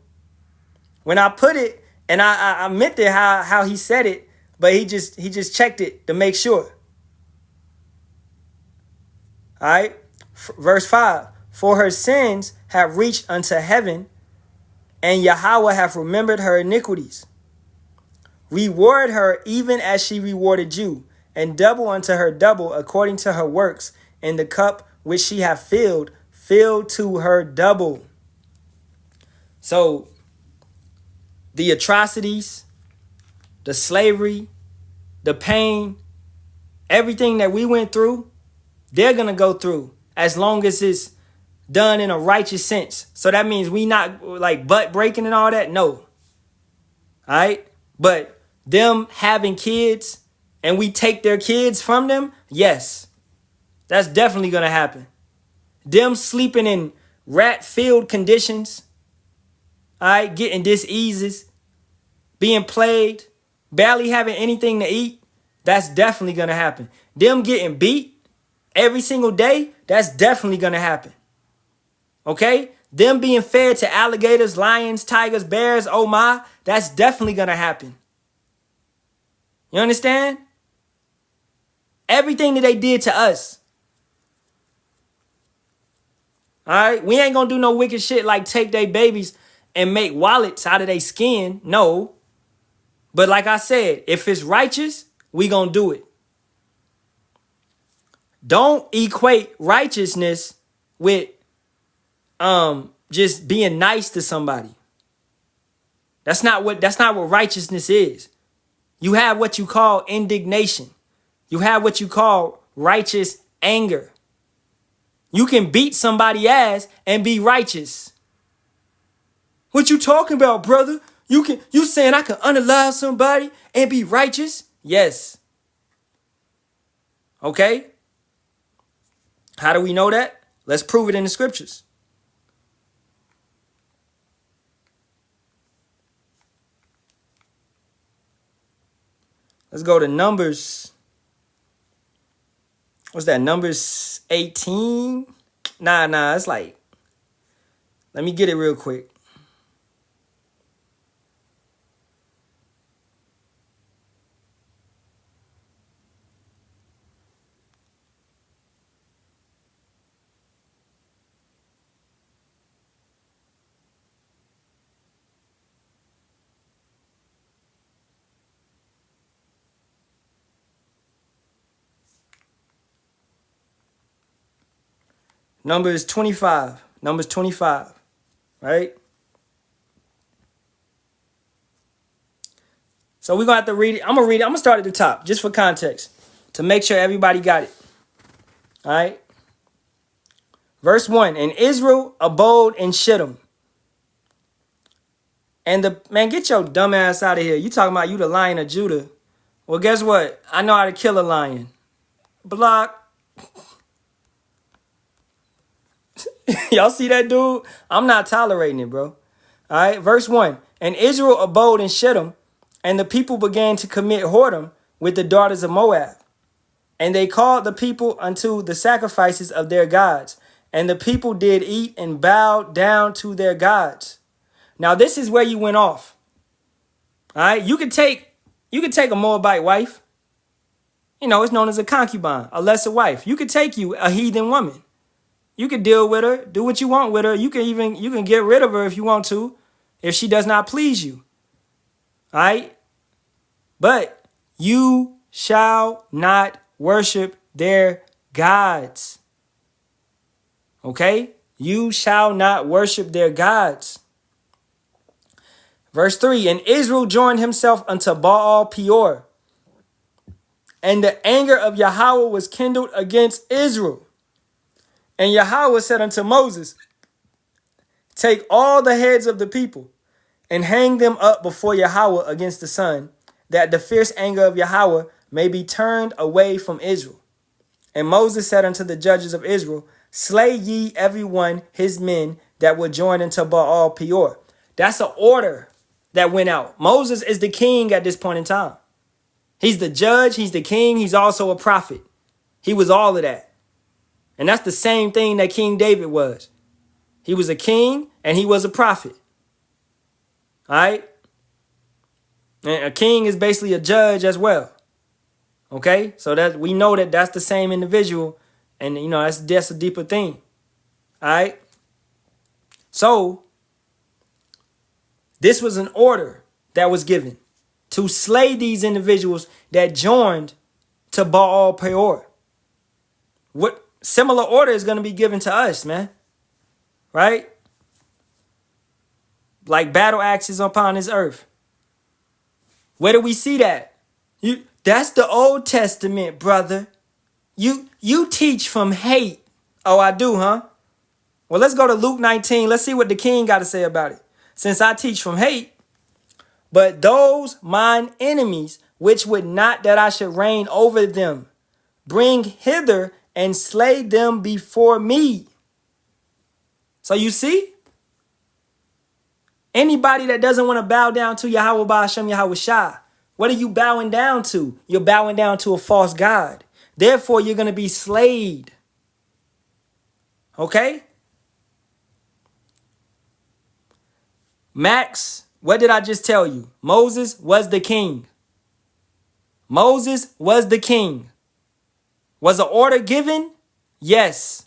When I put it, and I meant it how he said it, but he just checked it to make sure. All right. Verse 5. For her sins have reached unto heaven, and Yahweh hath remembered her iniquities. Reward her even as she rewarded you, and double unto her double according to her works, and the cup which she hath filled to her double. So the atrocities, the slavery, the pain, everything that we went through, they're going to go through as long as it's done in a righteous sense. So that means we not like butt breaking and all that. No. All right. But them having kids and we take their kids from them. Yes, that's definitely going to happen. Them sleeping in rat-filled conditions. All right. Getting diseases, being plagued, barely having anything to eat. That's definitely going to happen. Them getting beat every single day. That's definitely going to happen. Okay? Them being fed to alligators, lions, tigers, bears, oh my, that's definitely going to happen. You understand? Everything that they did to us. All right? We ain't going to do no wicked shit like take their babies and make wallets out of their skin. No. But like I said, if it's righteous, we going to do it. Don't equate righteousness with just being nice to somebody. That's not what righteousness is. You have what you call indignation. You have what you call righteous anger. You can beat somebody's ass and be righteous. What you talking about, brother? You saying I can unalive somebody and be righteous? Yes. Okay. How do we know that? Let's prove it in the scriptures. Let's go to Numbers. What's that? Numbers 18? Nah. It's like, let me get it real quick. Numbers 25. Numbers 25. Right? So we're going to have to read it. I'm going to read it. I'm going to start at the top just for context to make sure everybody got it. All right? Verse 1. And Israel abode in Shittim. And man, get your dumb ass out of here. You talking about you the Lion of Judah. Well, guess what? I know how to kill a lion. Block. Y'all see that dude? I'm not tolerating it, bro. All right, verse 1. And Israel abode in Shittim, and the people began to commit whoredom with the daughters of Moab. And they called the people unto the sacrifices of their gods. And the people did eat and bowed down to their gods. Now, this is where you went off. All right, you could take a Moabite wife. You know, it's known as a concubine, a lesser wife. You could take you a heathen woman. You can deal with her, do what you want with her. You can get rid of her if you want to, if she does not please you. All right? But you shall not worship their gods. Okay? You shall not worship their gods. Verse 3, and Israel joined himself unto Baal Peor. And the anger of Yahweh was kindled against Israel. And Yahweh said unto Moses, take all the heads of the people and hang them up before Yahweh against the sun, that the fierce anger of Yahweh may be turned away from Israel. And Moses said unto the judges of Israel, slay ye every one his men that were joined unto Baal Peor. That's an order that went out. Moses is the king at this point in time. He's the judge, he's the king, he's also a prophet. He was all of that. And that's the same thing that King David was. He was a king and he was a prophet. All right? And a king is basically a judge as well. Okay? So that we know that that's the same individual. And, you know, that's a deeper thing. All right? So, this was an order that was given to slay these individuals that joined to Baal Peor. What similar order is going to be given to us, man? Right? Like battle axes upon this earth. Where do we see that? That's the Old Testament, brother. You teach from hate. Oh, I do, huh? Well, let's go to Luke 19. Let's see what the king got to say about it. Since I teach from hate, but those mine enemies, which would not that I should reign over them, bring hither and slay them before me. So you see, anybody that doesn't want to bow down to Yahweh Ba'ashem Yahweh Shah, what are you bowing down to? You're bowing down to a false god. Therefore, you're going to be slayed. Okay? Max, what did I just tell you? Moses was the king. Moses was the king. Was an order given? Yes.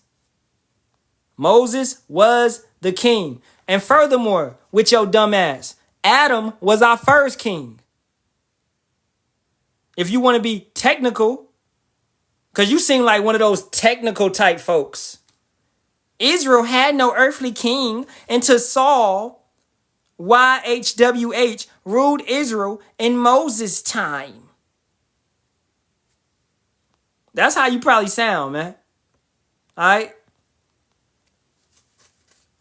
Moses was the king. And furthermore, with your dumb ass, Adam was our first king. If you want to be technical, because you seem like one of those technical type folks. Israel had no earthly king until Saul, YHWH, ruled Israel in Moses' time. That's how you probably sound, man. All right?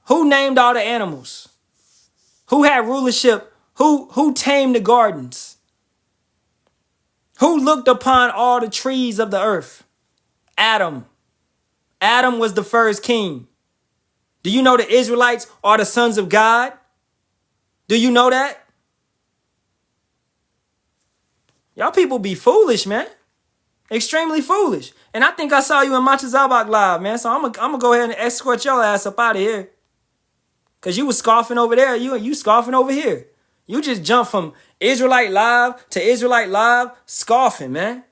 Who named all the animals? Who had rulership Who tamed the gardens? Who looked upon all the trees of the earth? Adam. Adam was the first king. Do you know the Israelites are the sons of God? Do you know that? Y'all people be foolish, man. Extremely foolish. And I think I saw you in Matazabak live, man. So I'm gonna go ahead and escort your ass up out of here. Cause you was scoffing over there. You scoffing over here. You just jumped from Israelite live to Israelite live scoffing, man.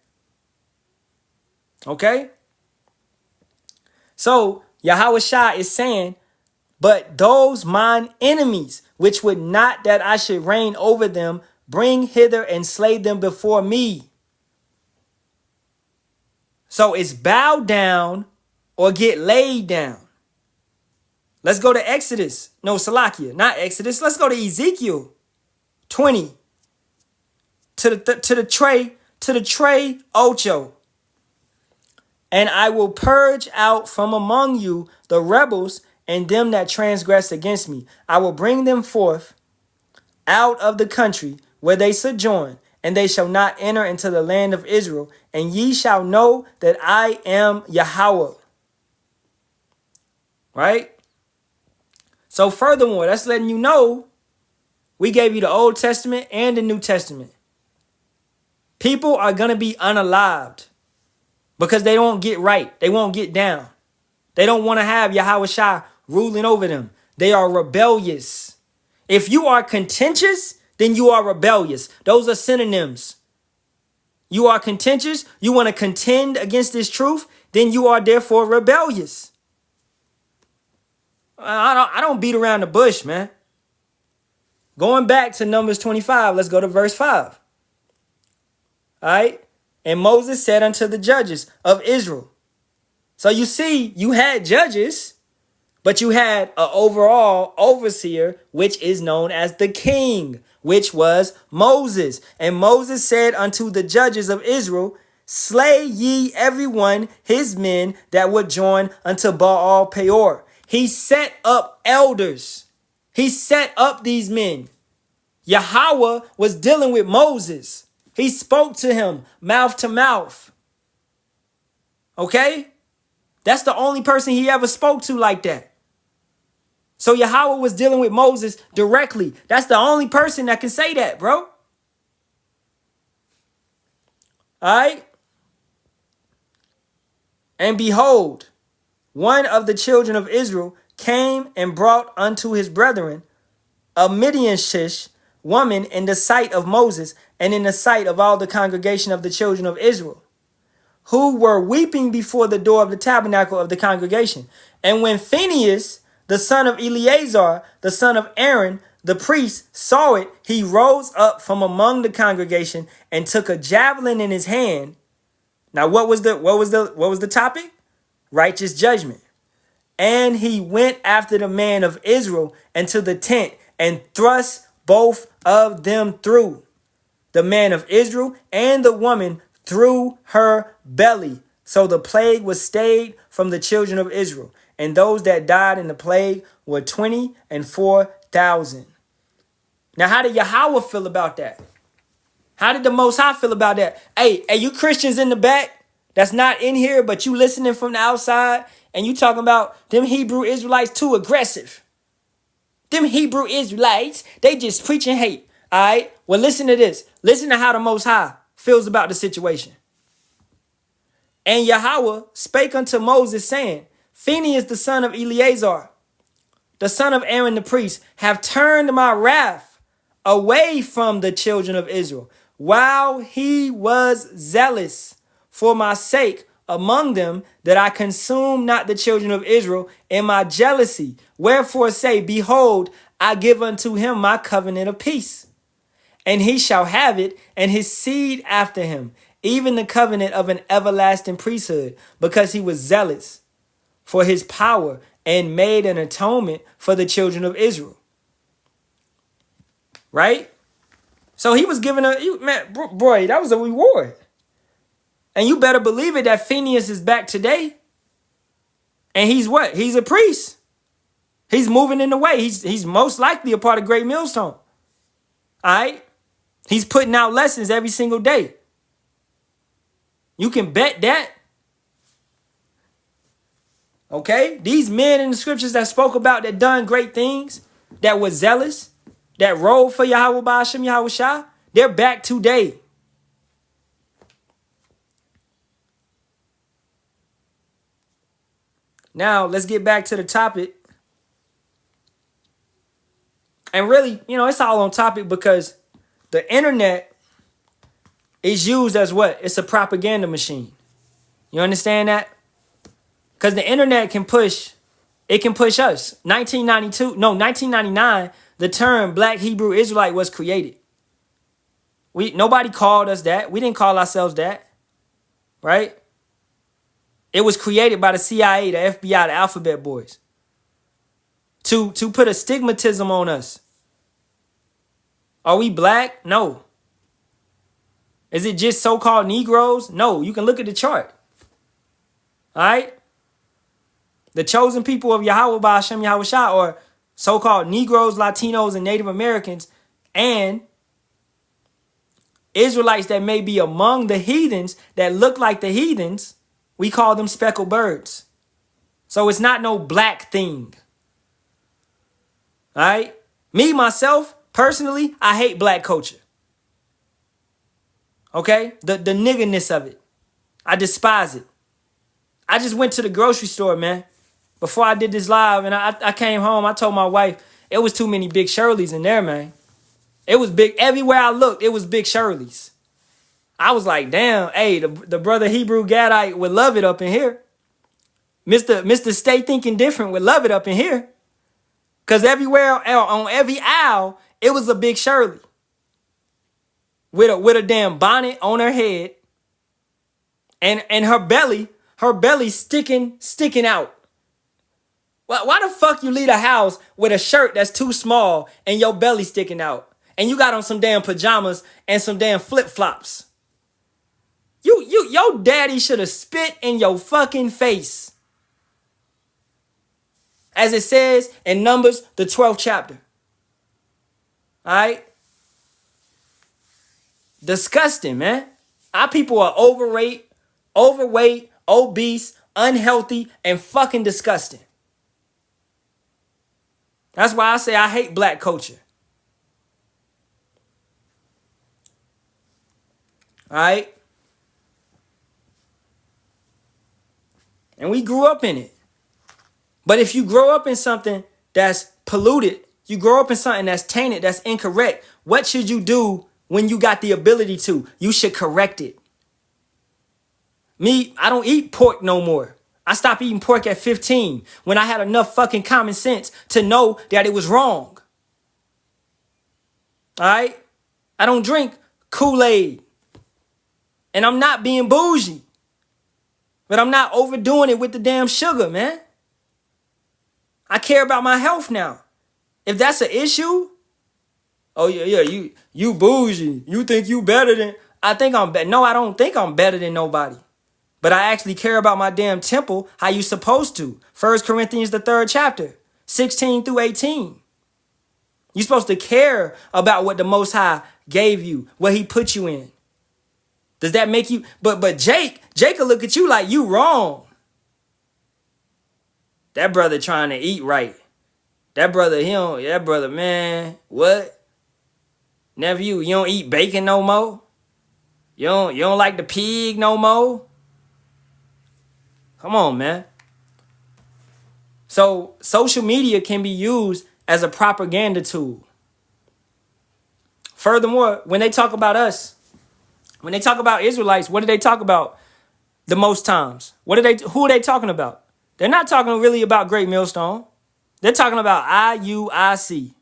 Okay? So Yahweh Shai is saying, but those mine enemies, which would not that I should reign over them, bring hither and slay them before me. So it's bow down or get laid down. Let's go to Exodus. No, Salakia, not Exodus. Let's go to Ezekiel 20 to the tray ocho. And I will purge out from among you the rebels and them that transgress against me. I will bring them forth out of the country where they sojourn, and they shall not enter into the land of Israel. And ye shall know that I am Yahweh. Right? So furthermore, that's letting you know we gave you the Old Testament and the New Testament. People are going to be unalived because they don't get right. They won't get down. They don't want to have Yahweh Shai ruling over them. They are rebellious. If you are contentious, then you are rebellious. Those are synonyms. You are contentious. You want to contend against this truth, then you are therefore rebellious. I don't beat around the bush, man. Going back to Numbers 25, let's go to verse 5. All right. And Moses said unto the judges of Israel. So you see, you had judges, but you had an overall overseer, which is known as the king, which was Moses. And Moses said unto the judges of Israel, slay ye every one his men that would join unto Baal Peor. He set up elders. He set up these men. Yahweh was dealing with Moses. He spoke to him mouth to mouth. Okay? That's the only person he ever spoke to like that. So Yahweh was dealing with Moses directly. That's the only person that can say that, bro. All right? And behold, one of the children of Israel came and brought unto his brethren a Midianitish woman in the sight of Moses and in the sight of all the congregation of the children of Israel, who were weeping before the door of the tabernacle of the congregation. And when Phinehas, the son of Eleazar, the son of Aaron, the priest, saw it, he rose up from among the congregation and took a javelin in his hand. Now, what was the topic? Righteous judgment. And he went after the man of Israel into the tent and thrust both of them through, the man of Israel and the woman through her belly. So the plague was stayed from the children of Israel. And those that died in the plague were 24,000. Now, how did Yahweh feel about that? How did the Most High feel about that? Hey, you Christians in the back that's not in here, but you listening from the outside and you talking about them Hebrew Israelites too aggressive. Them Hebrew Israelites, they just preaching hate. All right. Well, listen to this. Listen to how the Most High feels about the situation. And Yahweh spake unto Moses, saying, Phinehas, the son of Eleazar, the son of Aaron the priest, have turned my wrath away from the children of Israel, while he was zealous for my sake among them, that I consume not the children of Israel in my jealousy. Wherefore say, behold, I give unto him my covenant of peace, and he shall have it, and his seed after him, even the covenant of an everlasting priesthood, because he was zealous for his power and made an atonement for the children of Israel. Right? So he was given boy, that was a reward. And you better believe it that Phinehas is back today. And he's what? He's a priest. He's moving in the way. He's most likely a part of Great Millstone. All right? He's putting out lessons every single day. You can bet that. Okay? These men in the scriptures that spoke about, that done great things, that were zealous, that rode for Yahweh Ba'ashem Yahweh Shah, they're back today. Now, let's get back to the topic. And really, it's all on topic because the internet is used as what? It's a propaganda machine. You understand that? Because the internet can push us. 1999, the term Black Hebrew Israelite was created. Nobody called us that. We didn't call ourselves that. Right? It was created by the CIA, the FBI, the Alphabet Boys. To put a stigmatism on us. Are we black? No. Is it just so-called Negroes? No. You can look at the chart. All right? The chosen people of Yahweh Ba'ashem Yahweh Shah are so-called Negroes, Latinos, and Native Americans, and Israelites that may be among the heathens that look like the heathens. We call them speckled birds. So it's not no black thing. All right? Me, myself, personally, I hate black culture. Okay? The niggerness of it. I despise it. I just went to the grocery store, man. Before I did this live, and I came home, I told my wife, it was too many Big Shirleys in there, man. It was big. Everywhere I looked, it was Big Shirleys. I was like, damn, hey, the brother Hebrew Gadite would love it up in here. Mr. Stay Thinking Different would love it up in here. Because everywhere, on every aisle, it was a Big Shirley. With a damn bonnet on her head. And her belly sticking out. Why the fuck you leave the house with a shirt that's too small and your belly sticking out? And you got on some damn pajamas and some damn flip-flops. Your daddy should have spit in your fucking face. As it says in Numbers, the 12th chapter. All right? Disgusting, man. Our people are overweight, obese, unhealthy, and fucking disgusting. That's why I say I hate black culture. All right? And we grew up in it. But if you grow up in something that's polluted, you grow up in something that's tainted, that's incorrect, what should you do when you got the ability to? You should correct it. Me, I don't eat pork no more. I stopped eating pork at 15 when I had enough fucking common sense to know that it was wrong. All right? I don't drink Kool-Aid. And I'm not being bougie. But I'm not overdoing it with the damn sugar, man. I care about my health now. If that's an issue, oh yeah, you bougie. You think you better than, I think I'm better. No, I don't think I'm better than nobody. But I actually care about my damn temple how you supposed to. 1 Corinthians, the 3rd chapter, 16 through 18. You're supposed to care about what the Most High gave you, what he put you in. Does that make you, but Jake will look at you like you wrong. That brother trying to eat right. That brother, man, what? Nephew, you don't eat bacon no more? You don't like the pig no more? Come on, man. So social media can be used as a propaganda tool. Furthermore, when they talk about us, when they talk about Israelites, what do they talk about the most times? Who are they talking about? They're not talking really about Great Millstone. They're talking about IUIC.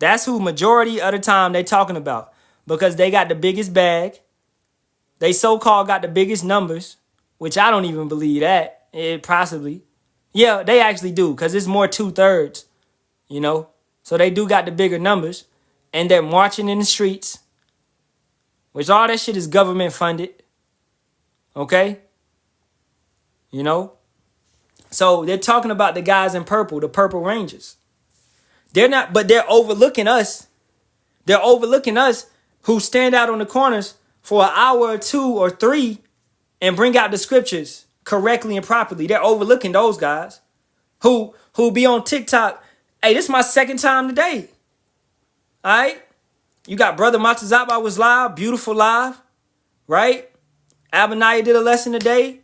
That's who majority of the time they talking about because they got the biggest bag. They so-called got the biggest numbers, which I don't even believe that. Possibly. Yeah, they actually do because it's more 2/3, So they do got the bigger numbers and they're marching in the streets, which all that shit is government funded. Okay? So they're talking about the guys in purple, the Purple Rangers. They're not, but they're overlooking us They're overlooking us who stand out on the corners for an hour or 2 or 3 and bring out the scriptures correctly and properly. They're overlooking those guys who be on TikTok. Hey, this is my second time today. All right? You got Brother Matazaba was live, beautiful live, right? Abaniah did a lesson today,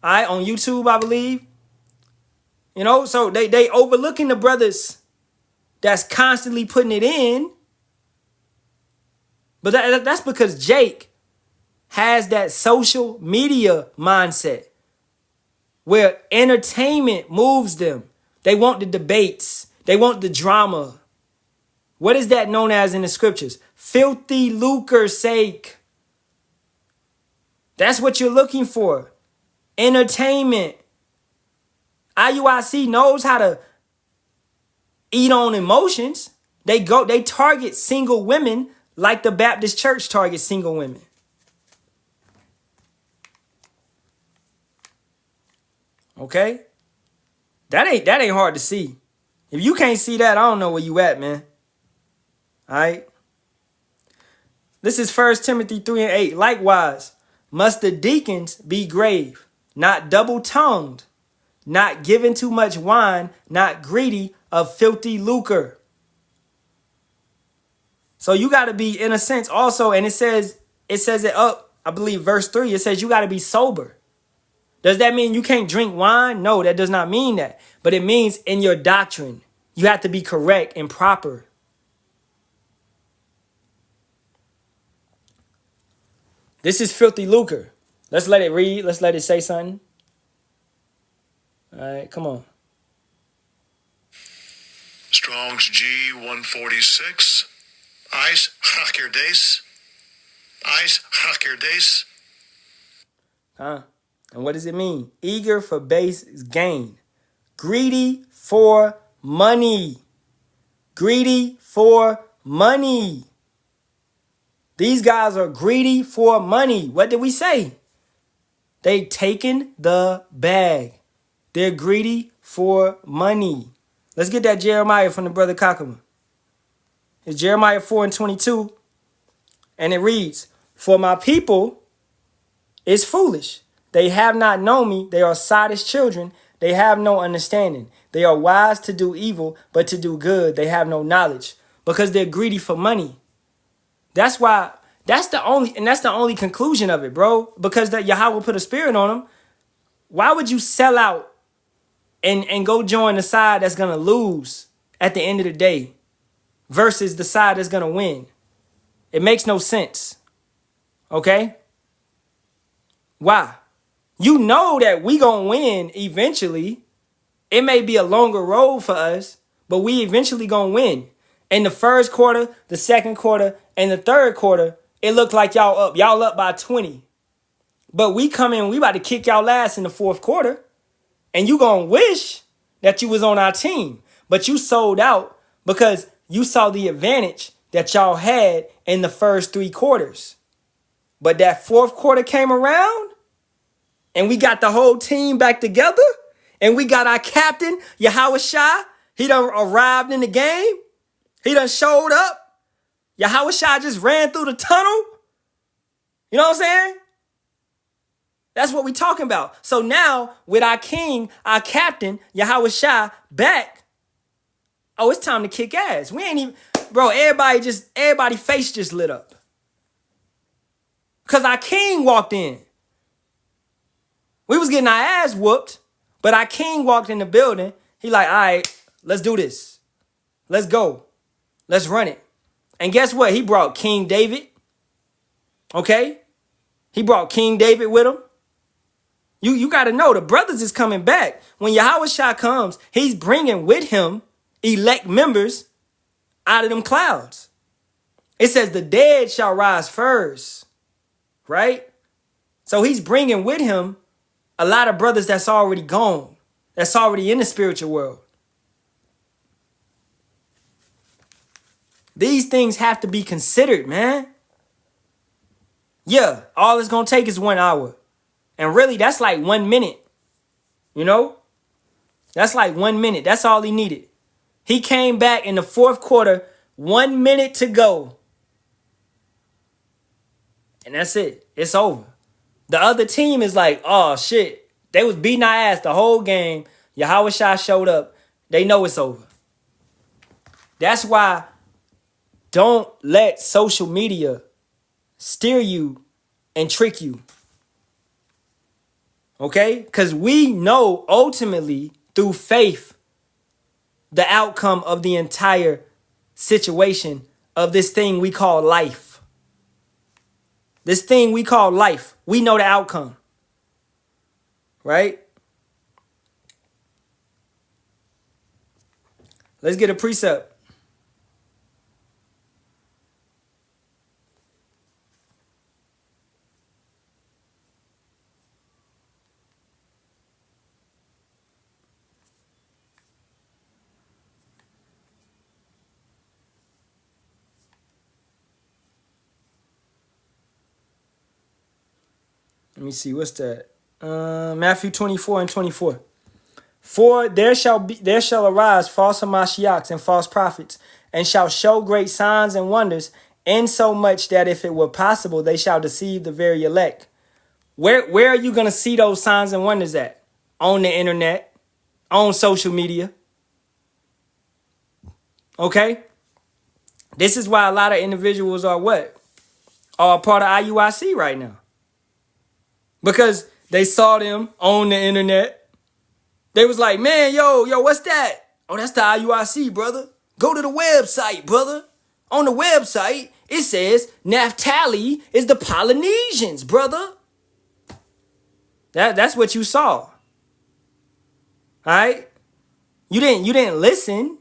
all right, on YouTube, I believe. You know, so they overlooking the brothers that's constantly putting it in. But that's because Jake has that social media mindset where entertainment moves them. They want the debates. They want the drama. What is that known as in the scriptures? Filthy lucre's sake. That's what you're looking for. Entertainment. IUIC knows how to eat on emotions. They target single women like the Baptist church targets single women. Okay? That ain't hard to see. If you can't see that, I don't know where you at, man. All right? This is 1 Timothy 3:8. Likewise, must the deacons be grave, not double-tongued, not given too much wine, not greedy of filthy lucre. So you got to be, in a sense, also, and it says it up, I believe, verse 3, it says you got to be sober. Does that mean you can't drink wine? No, that does not mean that. But it means in your doctrine, you have to be correct and proper. This is filthy lucre. Let's let it read. Let's let it say something. All right, come on. Strong's G 146. Eis hakir des. Eis hakir des. Huh? And what does it mean? Eager for base gain. Greedy for money. Greedy for money. These guys are greedy for money. What did we say? They taken the bag. They're greedy for money. Let's get that Jeremiah from the brother Kakama. It's Jeremiah 4:22. And it reads, for my people is foolish. They have not known me. They are sottish children. They have no understanding. They are wise to do evil, but to do good, they have no knowledge. Because they're greedy for money. That's why, that's the only conclusion of it, bro. Because that Yahweh put a spirit on them. Why would you sell out and go join the side that's going to lose at the end of the day versus the side that's going to win? It makes no sense. Okay? Why? You know that we going to win eventually. It may be a longer road for us, but we eventually going to win. In the first quarter, the second quarter, and the third quarter, it looked like y'all up. Y'all up by 20. But we come in, we about to kick y'all ass in the fourth quarter. And you going to wish that you was on our team. But you sold out because you saw the advantage that y'all had in the first 3 quarters. But that fourth quarter came around and we got the whole team back together. And we got our captain, Yahweh Shai. He done arrived in the game. He done showed up. Yahweh Shai just ran through the tunnel. You know what I'm saying? That's what we talking about. So now with our king, our captain, Yahweh Shai back. Oh, it's time to kick ass. We ain't even, bro, everybody face just lit up. Because our king walked in. We was getting our ass whooped, but our king walked in the building. He like, all right, let's do this. Let's go. Let's run it. And guess what? He brought King David. Okay? He brought King David with him. You got to know the brothers is coming back. When Yahweh Shai comes, he's bringing with him elect members out of them clouds. It says the dead shall rise first, right? So he's bringing with him a lot of brothers that's already gone, that's already in the spiritual world. These things have to be considered, man. Yeah, all it's going to take is 1 hour. And really, that's like 1 minute. You know? That's like 1 minute. That's all he needed. He came back in the fourth quarter 1 minute to go. And that's it. It's over. The other team is like, oh, shit. They was beating our ass the whole game. Yahweh Shai showed up. They know it's over. That's why don't let social media steer you and trick you. Okay? Because we know ultimately through faith the outcome of the entire situation of this thing we call life. This thing we call life. We know the outcome. Right? Let's get a precept. Let me see, what's that? Matthew 24 and 24. For there shall arise false Mashiachs and false prophets, and shall show great signs and wonders, insomuch that if it were possible, they shall deceive the very elect. Where are you going to see those signs and wonders at? On the internet, on social media. Okay? This is why a lot of individuals are what? Are a part of IUIC right now. Because they saw them on the internet. They was like, man, yo, what's that? Oh, that's the IUIC, brother. Go to the website, brother. On the website, it says Naphtali is the Polynesians, brother. That's what you saw. All right? You didn't listen.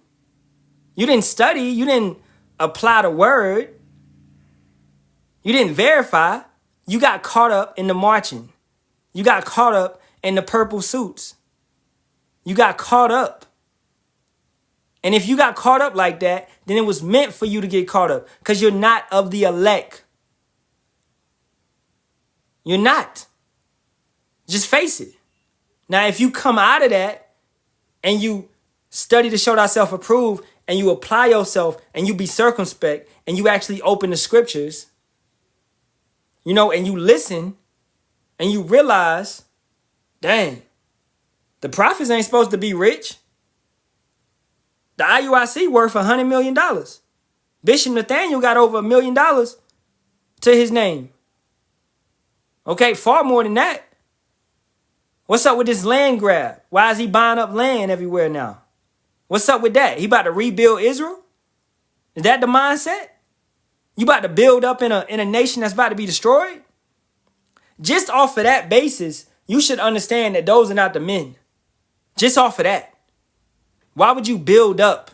You didn't study. You didn't apply the word. You didn't verify. You got caught up in the marching. You got caught up in the purple suits. You got caught up. And if you got caught up like that, then it was meant for you to get caught up. Because you're not of the elect. You're not. Just face it. Now, if you come out of that and you study to show thyself approved and you apply yourself and you be circumspect and you actually open the scriptures, you know, and you listen and you realize, dang, the prophets ain't supposed to be rich. The IUIC worth $100 million. Bishop Nathaniel got over $1 million to his name. Okay, far more than that. What's up with this land grab? Why is he buying up land everywhere now? What's up with that? He about to rebuild Israel? Is that the mindset? You about to build up in a nation that's about to be destroyed? Just off of that basis, you should understand that those are not the men. Just off of that. Why would you build up?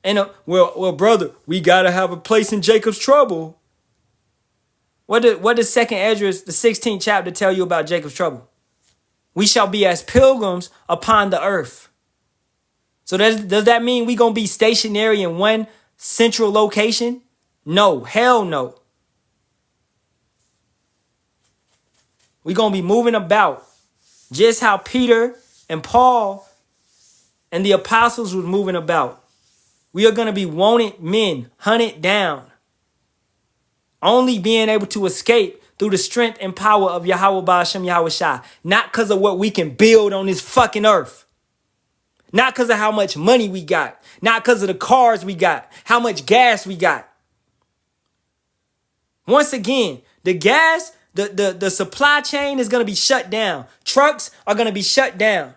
And well, brother, we got to have a place in Jacob's trouble. What does 2nd Esdras, the 16th chapter, tell you about Jacob's trouble? We shall be as pilgrims upon the earth. So does that mean we going to be stationary in one central location? No, hell no. We going to be moving about just how Peter and Paul and the apostles was moving about. We are going to be wanted men, hunted down. Only being able to escape through the strength and power of Yahweh Ba'ashem Yahweh Shai. Not because of what we can build on this fucking earth. Not because of how much money we got. Not because of the cars we got. How much gas we got. Once again, the gas, the supply chain is going to be shut down. Trucks are going to be shut down.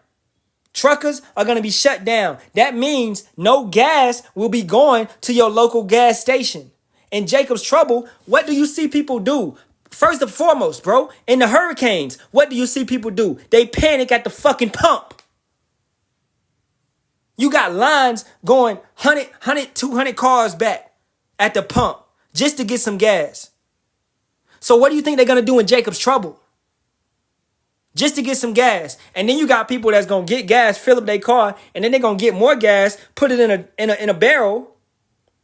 Truckers are going to be shut down. That means no gas will be going to your local gas station. In Jacob's trouble, what do you see people do? First and foremost, bro, in the hurricanes, what do you see people do? They panic at the fucking pump. You got lines going 100, 200 cars back at the pump just to get some gas. So what do you think they're going to do in Jacob's trouble? Just to get some gas. And then you got people that's going to get gas, fill up their car, and then they're going to get more gas, put it in a barrel,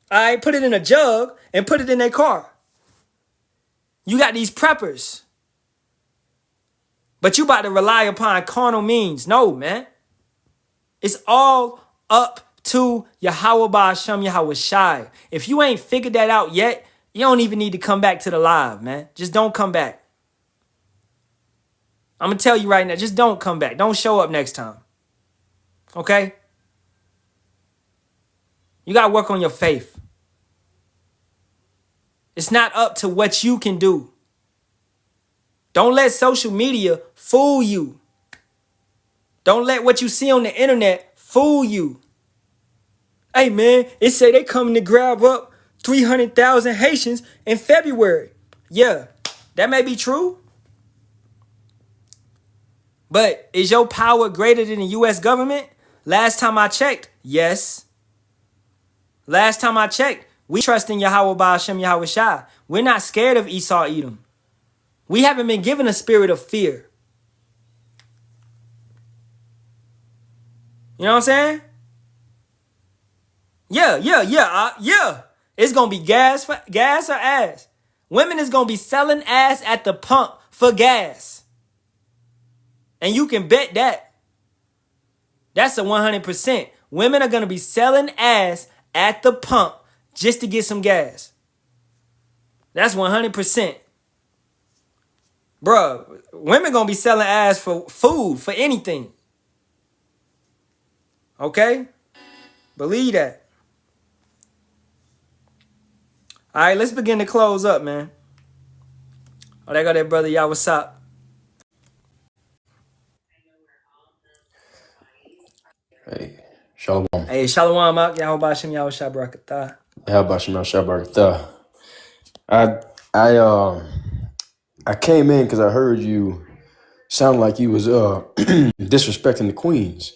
all right, put it in a jug, and put it in their car. You got these preppers. But you about to rely upon carnal means. No, man. It's all up to Yahweh Ba'Hashem Yahweh Shai. If you ain't figured that out yet, you don't even need to come back to the live, man. Just don't come back. I'm going to tell you right now, just don't come back. Don't show up next time. Okay? You got to work on your faith. It's not up to what you can do. Don't let social media fool you. Don't let what you see on the internet fool you. Hey, man, it say they coming to grab up 300,000 Haitians in February. Yeah, that may be true. But is your power greater than the U.S. government? Last time I checked, yes. Last time I checked, we trust in Yahweh Ba'Hashem Yahweh Shai. We're not scared of Esau Edom. We haven't been given a spirit of fear. You know what I'm saying? Yeah. It's going to be gas or ass. Women is going to be selling ass at the pump for gas. And you can bet that. That's a 100%. Women are going to be selling ass at the pump just to get some gas. That's 100%. Bruh, women going to be selling ass for food, for anything. Okay? Believe that. All right, let's begin to close up, man. Oh, there go that brother. Y'all, what's up? Hey, Shalom. Hey, Shalawam Yasharahla, Barakatah. How about you, Shabbat? I came in because I heard you sound like you was disrespecting the queens.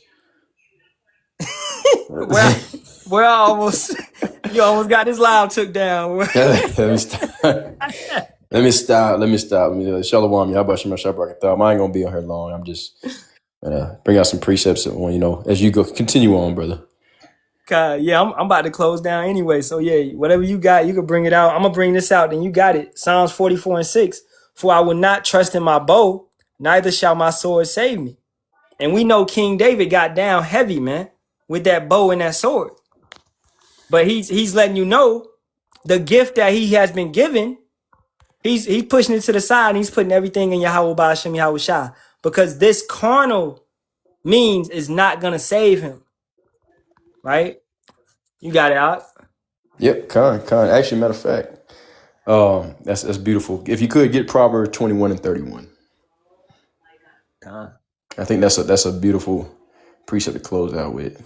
Well, you almost got this live took down. Let me stop. Shalom, how about you, Shabbat? I ain't gonna be on here long. I'm just bring out some precepts as you go. Continue on, brother. Yeah, I'm about to close down anyway. So yeah, whatever you got, you can bring it out. I'm gonna bring this out, then you got it. Psalms 44:6. For I will not trust in my bow, neither shall my sword save me. And we know King David got down heavy, man, with that bow and that sword. But he's letting you know the gift that he has been given. He's pushing it to the side and he's putting everything in Yahweh Ba'Hashem Yahweh Shai. Because this carnal means is not gonna save him. Right? You got it out. Yep, Con. Actually, matter of fact, that's beautiful. If you could get Proverbs 21:31. Con. I think that's a beautiful precept to close out with.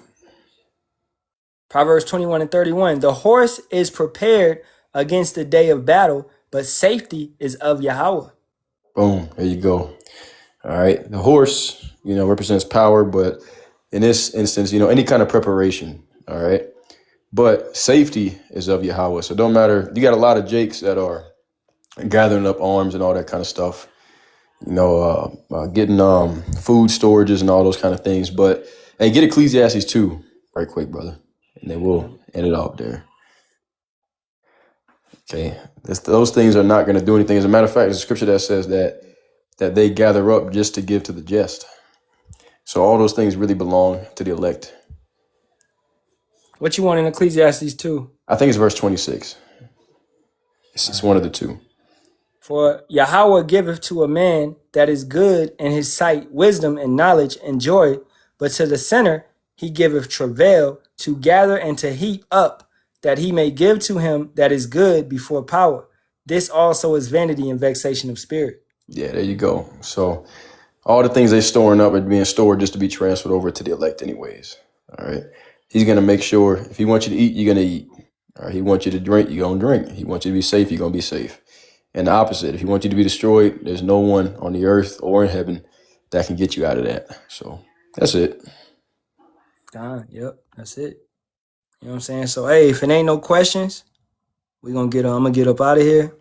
Proverbs 21:31. The horse is prepared against the day of battle, but safety is of Yahweh. Boom, there you go. All right. The horse, represents power, but in this instance, any kind of preparation. All right. But safety is of Yahweh. So it don't matter. You got a lot of Jakes that are gathering up arms and all that kind of stuff, getting food storages and all those kind of things. But hey, get Ecclesiastes 2 right quick, brother. And then we'll end it off there. Okay. Those things are not going to do anything. As a matter of fact, there's a scripture that says that they gather up just to give to the just. So all those things really belong to the elect. What you want in Ecclesiastes 2? I think it's verse 26. It's one of the two. For Yahweh giveth to a man that is good in his sight wisdom and knowledge and joy, but to the sinner he giveth travail to gather and to heap up, that he may give to him that is good before power. This also is vanity and vexation of spirit. Yeah, there you go. So all the things they're storing up are being stored just to be transferred over to the elect anyways. All right. He's going to make sure if he wants you to eat, you're going to eat. All right. He wants you to drink, you're going to drink. He wants you to be safe, you're going to be safe. And the opposite, if he wants you to be destroyed, there's no one on the earth or in heaven that can get you out of that. So that's it. Yep, that's it. You know what I'm saying? So, hey, if it ain't no questions, I'm going to get up out of here.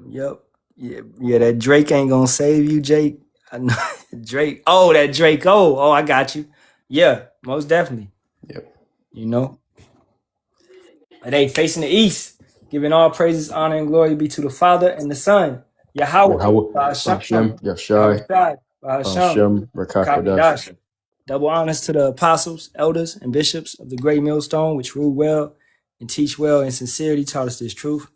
Yep. Yeah, that Drake ain't going to save you, Jake. I know. Drake. Oh, that Drake. Oh, I got you. Yeah, most definitely. Yep. But hey, facing the east, giving all praises, honor, and glory be to the Father and the Son. Yahweh. Hashem, Yashai, Hashem, Rakakadash. Double honors to the apostles, elders, and bishops of the great millstone, which rule well and teach well in sincerity, taught us this truth.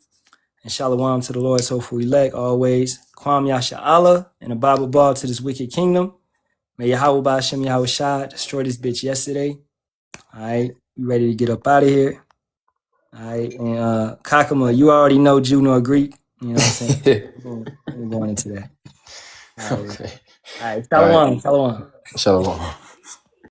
And shalom to the Lord's hopeful elect always. Kwam Yasharahla and a Bible ball to this wicked kingdom. May Yahweh Ba'Shem Yahweh Shai destroy this bitch yesterday. All right, we ready to get up out of here. All right, and Kakama, you already know Jew nor Greek. You know what I'm saying? We're going into that. All right, Okay. all right. All right. Shalom. Shalom.